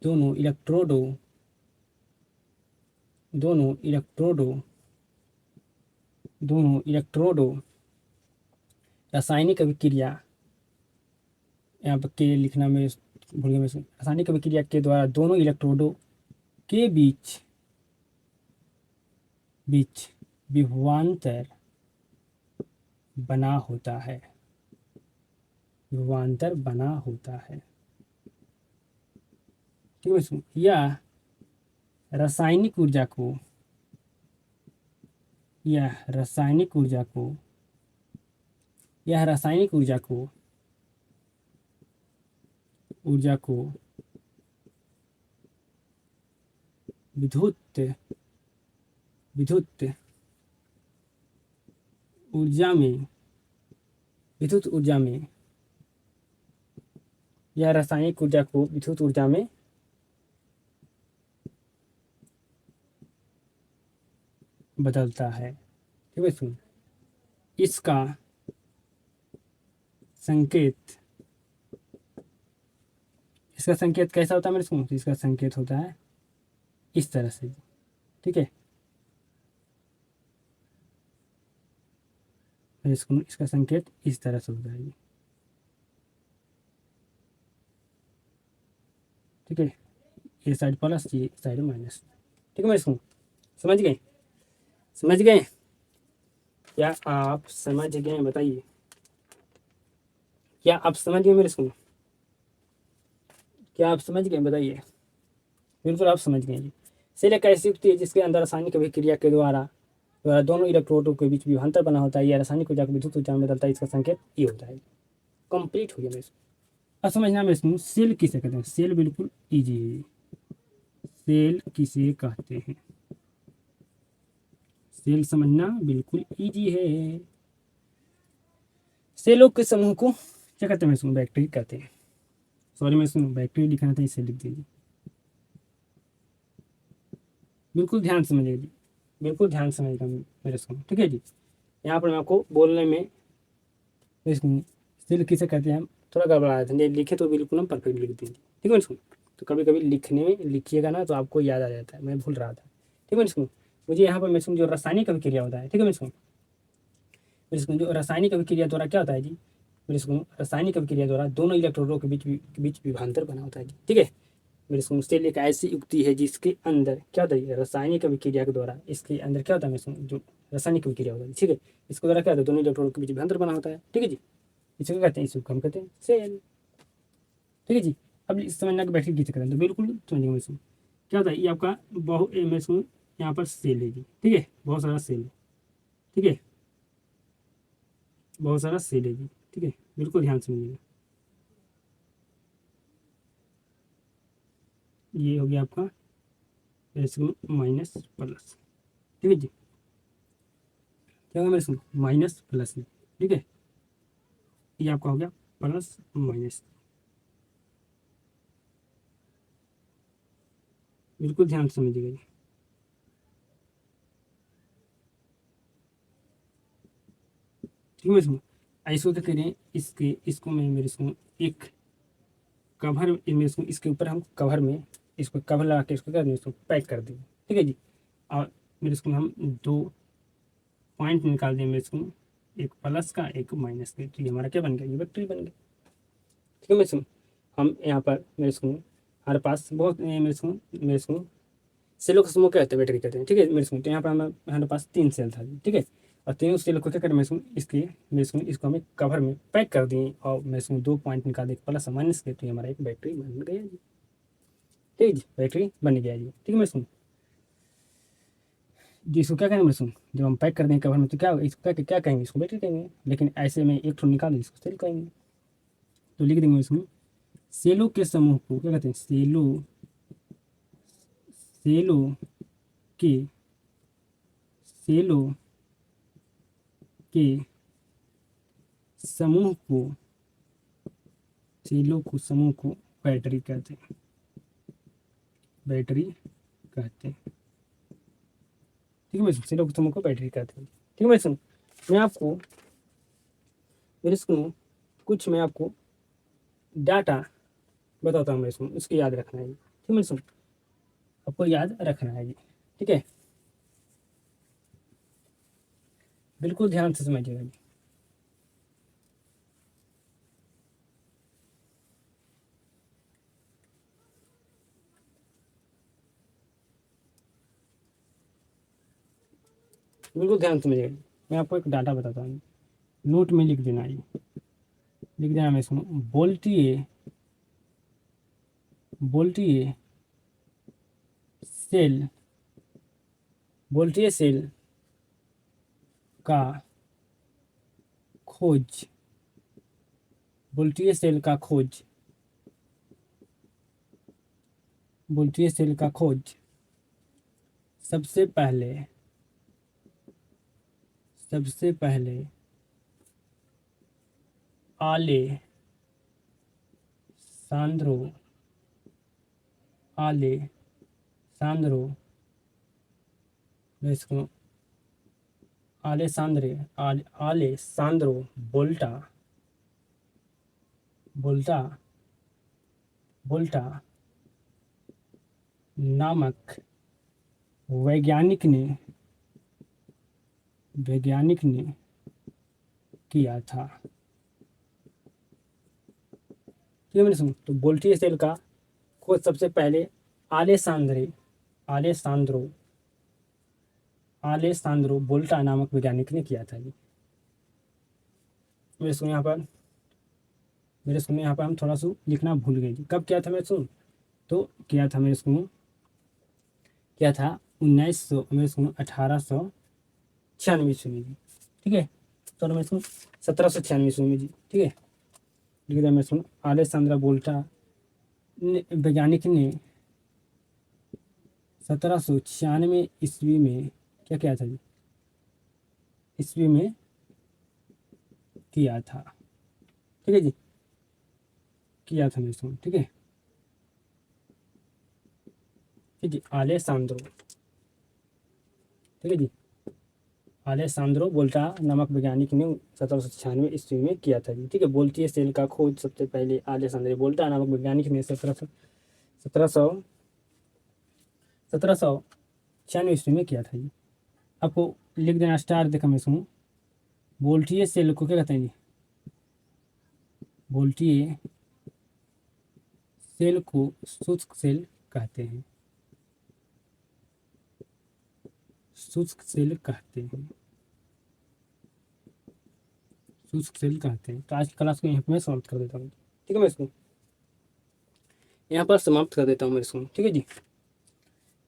दोनों इलेक्ट्रोडों दोनों इलेक्ट्रोडों दोनों इलेक्ट्रोडों रासायनिक अभिक्रिया, यहाँ पर के लिखना में भूल गया मैं, रासायनिक अभिक्रिया के द्वारा दोनों इलेक्ट्रोडों के बीच बीच विभवांतर बना होता है, विभवांतर बना होता है। ठीक है, यह रासायनिक ऊर्जा को यह रासायनिक ऊर्जा को यह रासायनिक ऊर्जा को विद्युत विद्युत ऊर्जा में विद्युत ऊर्जा में यह रासायनिक ऊर्जा को विद्युत ऊर्जा में बदलता है। ठीक है, सुन, इसका संकेत इसका संकेत कैसा होता है मेरे सुन, इसका संकेत होता है इस तरह से। ठीक है, इसका संकेत इस तरह से होता है। ठीक है, ये साइड प्लस, ये साइड माइनस। ठीक है मेरे सुन, समझ गए? समझ गए? क्या आप समझ गए? बताइए, क्या आप समझ गए मेरे सुन? क्या आप समझ गए? बताइए। बिल्कुल आप समझ गए जी। सेल एक ऐसी युक्ति है जिसके अंदर रासायनिक अभिक्रिया के द्वारा दोनों इलेक्ट्रोडों के बीच विभवांतर बना होता है। यह रासायनिक ऊर्जा को विद्युत ऊर्जा में बदलता है। इसका संकेत ये होता है। कंप्लीट हो गया मेरे। अब समझना मेरे, सेल किसे कहते हैं? सेल बिल्कुल ईजी है। सेल किसे कहते हैं? सेल समझना बिल्कुल ईजी है। सेलों के समूह को क्या कहते हैं? बैक्टीरिया कहते हैं। सॉरी मैं बैक्टीरिया लिखना था, इसे लिख दीजिए। बिल्कुल ध्यान समझिएगा जी, बिल्कुल ध्यान समझिएगा मेरे सुन। ठीक है जी, यहाँ पर मैं आपको बोलने में सेल किसे कहते हैं थोड़ा गड़बड़ाया था, लिखे तो बिल्कुल हम परफेक्ट लिख देंगे। ठीक है सुन, तो कभी कभी लिखने में लिखिएगा ना तो आपको याद आ जाता है, मैं भूल रहा था। ठीक है सुन, मुझे यहाँ पर मैं जो रासायनिक अभिक्रिया होता है, ठीक है मैं सुन, जो रासायनिक अभिक्रिया द्वारा क्या होता है जी मेरे सुन, रासायनिक अभिक्रिया द्वारा दोनों इलेक्ट्रोडों के बीच विभवांतर बना होता है जी। ठीक है मेरे सुन, सेल एक ऐसी युक्ति है जिसके अंदर क्या होता है? रासायनिक अभिक्रिया के द्वारा इसके अंदर क्या होता है? मैं जो रासायनिक अभिक्रिया होता है, ठीक है, इसके द्वारा क्या होता है? दोनों इलेक्ट्रोडों के बीच विभवांतर बना होता है। ठीक है जी, इसे क्या कहते हैं? इसको हम कहते हैं सेल। ठीक है जी, अब इस समझना कि बैटरी किसे कहते हैं, तो बिल्कुल समझिएगा मेरे क्या होता है? ये आपका बहुत मैं यहाँ पर सेल है जी। ठीक है, बहुत सारा सेल है। ठीक है, बहुत सारा सेल है जी। ठीक है, बिल्कुल ध्यान समझिएगा। ये हो गया आपका माइनस प्लस। ठीक है जी, क्या होगा मेरे माइनस प्लस में। ठीक है, ये आपका हो गया प्लस माइनस। बिल्कुल ध्यान से समझिएगा जी। ठीक है इसको ऐसे तो करें, इसको मैं मेरे एक कवर में इसके ऊपर हम कवर में इसको कवर लगा के इसको कर दें, इसको पैक कर दें। ठीक है जी, और मेरे स्कूल हम दो पॉइंट निकाल दिए मेरे स्कूल, एक प्लस का एक माइनस का, तो ये हमारा क्या बन गया, ये वेक्टर बन गया। ठीक है मेरे स्कूल, हम यहाँ पर मेरे स्कूल हमारे पास बहुत मेरे स्कूल सेलों का समूह क्या कहते हैं, बैटरी कहते हैं। ठीक है मेरे स्कूल, तो यहाँ पर हमारे पास 3 सेल था। ठीक है, और तीनों सेल को क्या करें मेरे स्कूल, इसको हमें कवर में पैक कर दिए, और मेरे स्कूल 2 पॉइंट निकाल दिए प्लस और माइनस के, तो ये हमारा एक बैटरी बन गया जी। ठीक है जी, बैटरी बन गया जी। ठीक है मेरे स्कूल जी, इसको क्या कहेंगे मेरे स्कूल, जब हम पैक कर देंगे कवर में तो क्या इसको क्या कहेंगे, इसको बैटरी कहेंगे, लेकिन ऐसे में एक ठो निकाल इसको सेल कहेंगे। तो लिख देंगे इसमें सेलों के समूह को क्या कहते हैं, सेलों के सेलों के समूह को समूह को बैटरी कहते हैं, बैटरी कहते हैं। ठीक है मेरे सेलों के समूह को बैटरी कहते हैं। ठीक है मेरे मैं आपको मेरे स्कूल कुछ मैं आपको डाटा बताता हूँ मेरे स्कूल, इसको याद रखना है। ठीक है मेरे आपको याद रखना है जी। ठीक है, बिल्कुल ध्यान से समझिएगा जी। बिल्कुल ध्यान से समझिएगा। मैं आपको एक डाटा बताता हूँ, नोट में लिख देना ये, लिख देना मैं इसमें बोल्टिए सेल बोल्टिए सेल का खोज बोल्टिए सेल का खोज बोल्टिए सेल का खोज सबसे पहले आले सांद्रो इसको आलेसांद्रो बोल्टा नामक वैज्ञानिक ने किया था। ठीक है मैंने सुन, तो बोल्टियर सेल का खोज सबसे पहले आलेसांद्रो आलेसांद्रो बोल्टा नामक वैज्ञानिक ने किया था जी। मेरे सुन यहाँ पर हम थोड़ा सा लिखना भूल गए जी, कब किया था मेरे सुन, तो किया था मेरे स्कूल, क्या था 1900 मेरे स्कूल 1896 ईस्वी में जी। ठीक है, तो मेरे स्कूल 1796 ईस्वी में जी। ठीक है, लिख दिया मेरे स्कूल आलेसांद्रा बोल्टा वैज्ञानिक ने 1796 ईस्वी में क्या किया था जी, ईस्वी में किया था। ठीक है जी, किया था मेरे स्कूल। ठीक है, ठीक है आलेसांद्रो, ठीक है जी, आलेसांद्रो बोल्टा नामक वैज्ञानिक ने 1796 ईस्वी में किया था जी। ठीक है, बोल्टियर सेल का खोज सबसे पहले आलेसांद्रो बोल्टा नामक वैज्ञानिक ने 1796 ईस्वी में किया था जी। आपको लिख देना स्टार देखा मैं सुनूँ, बोल्टियर सेल को क्या कहते हैं जी, बोल्टियर सेल को शुष्क सेल कहते हैं, शुष्क सेल कहते हैं, शुष्क सेल कहते हैं। तो आज की क्लास को यहाँ पर मैं समाप्त कर देता हूँ। ठीक है, मैं इसको यहाँ पर समाप्त कर देता हूँ मेरे स्कूल। ठीक है जी,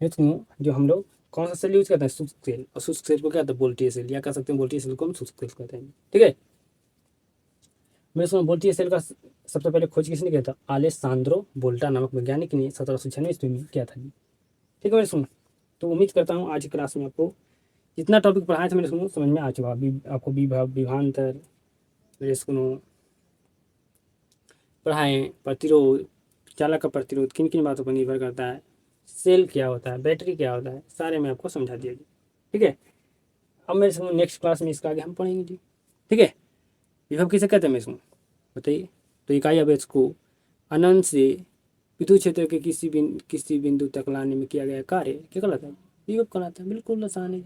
इसको जो हम लोग कौन सा सेल यूज करते हैं, शुष्क सेल, और शुष्क सेल को क्या कहते हैं, बोल्टियर सेल, या कह सकते हैं बोल्टियर सेल को हम शुष्क सेल कहते हैं। ठीक है, मेरे स्कूल बोल्टियर सेल का सबसे पहले खोज किसने किया था, आलेसांद्रो बोल्टा नामक वैज्ञानिक ने 1796 ईस्वी में किया था जी। ठीक है मेरे सुनो, तो उम्मीद करता हूँ आज की क्लास में आपको जितना टॉपिक पढ़ाया था मेरे सुनो समझ में आ चुका। आपको विभांतर मेरे सुनो पढ़ाएँ, प्रतिरोध, चालक का प्रतिरोध किन किन बातों पर निर्भर करता है, सेल क्या होता है, बैटरी क्या होता है, सारे मैं आपको समझा दिया जी। ठीक है, अब मेरे सुनो नेक्स्ट क्लास में इसका आगे हम पढ़ेंगे जी। ठीक है, विभव किसे कहते हैं मेरे सुनो बताइए। तो इकाई आवेश को अनंत से विद्युत क्षेत्र के किसी बिंदु तक लाने में किया गया कार्य क्या कहलाता है, विभव कहलाता है। बिल्कुल आसान है।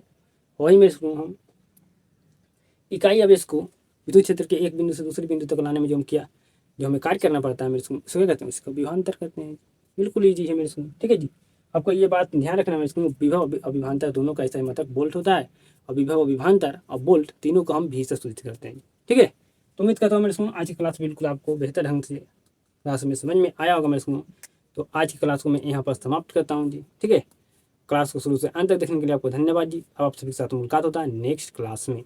वही मेरे स्कूल हम इकाई आवेश को विद्युत क्षेत्र के एक बिंदु से दूसरे बिंदु तक लाने में जो हमें कार्य करना पड़ता है मेरे स्कूल, उसको क्या कहते हैं, उसको विभवांतर कहते हैं। बिल्कुल ईजी है मेरे स्कूल। ठीक है जी। आपको ये बात ध्यान रखना मेरे स्कूल, विभव और विभवांतर दोनों का ऐसा मतक बोल्ट होता है, और विभव और विभवांतर और बोल्ट तीनों को हम भी से सूचित करते हैं। ठीक है। तो उम्मीद करता हूँ मेरे स्कूल आज की क्लास बिल्कुल आपको बेहतर ढंग से क्लास में समझ में आया होगा मेरे स्कूल। तो आज की क्लास को मैं यहाँ पर समाप्त करता हूँ जी। ठीक है। क्लास को शुरू से अंत तक देखने के लिए आपको धन्यवाद जी। अब आप सभी के साथ मुलाकात होता है नेक्स्ट क्लास में।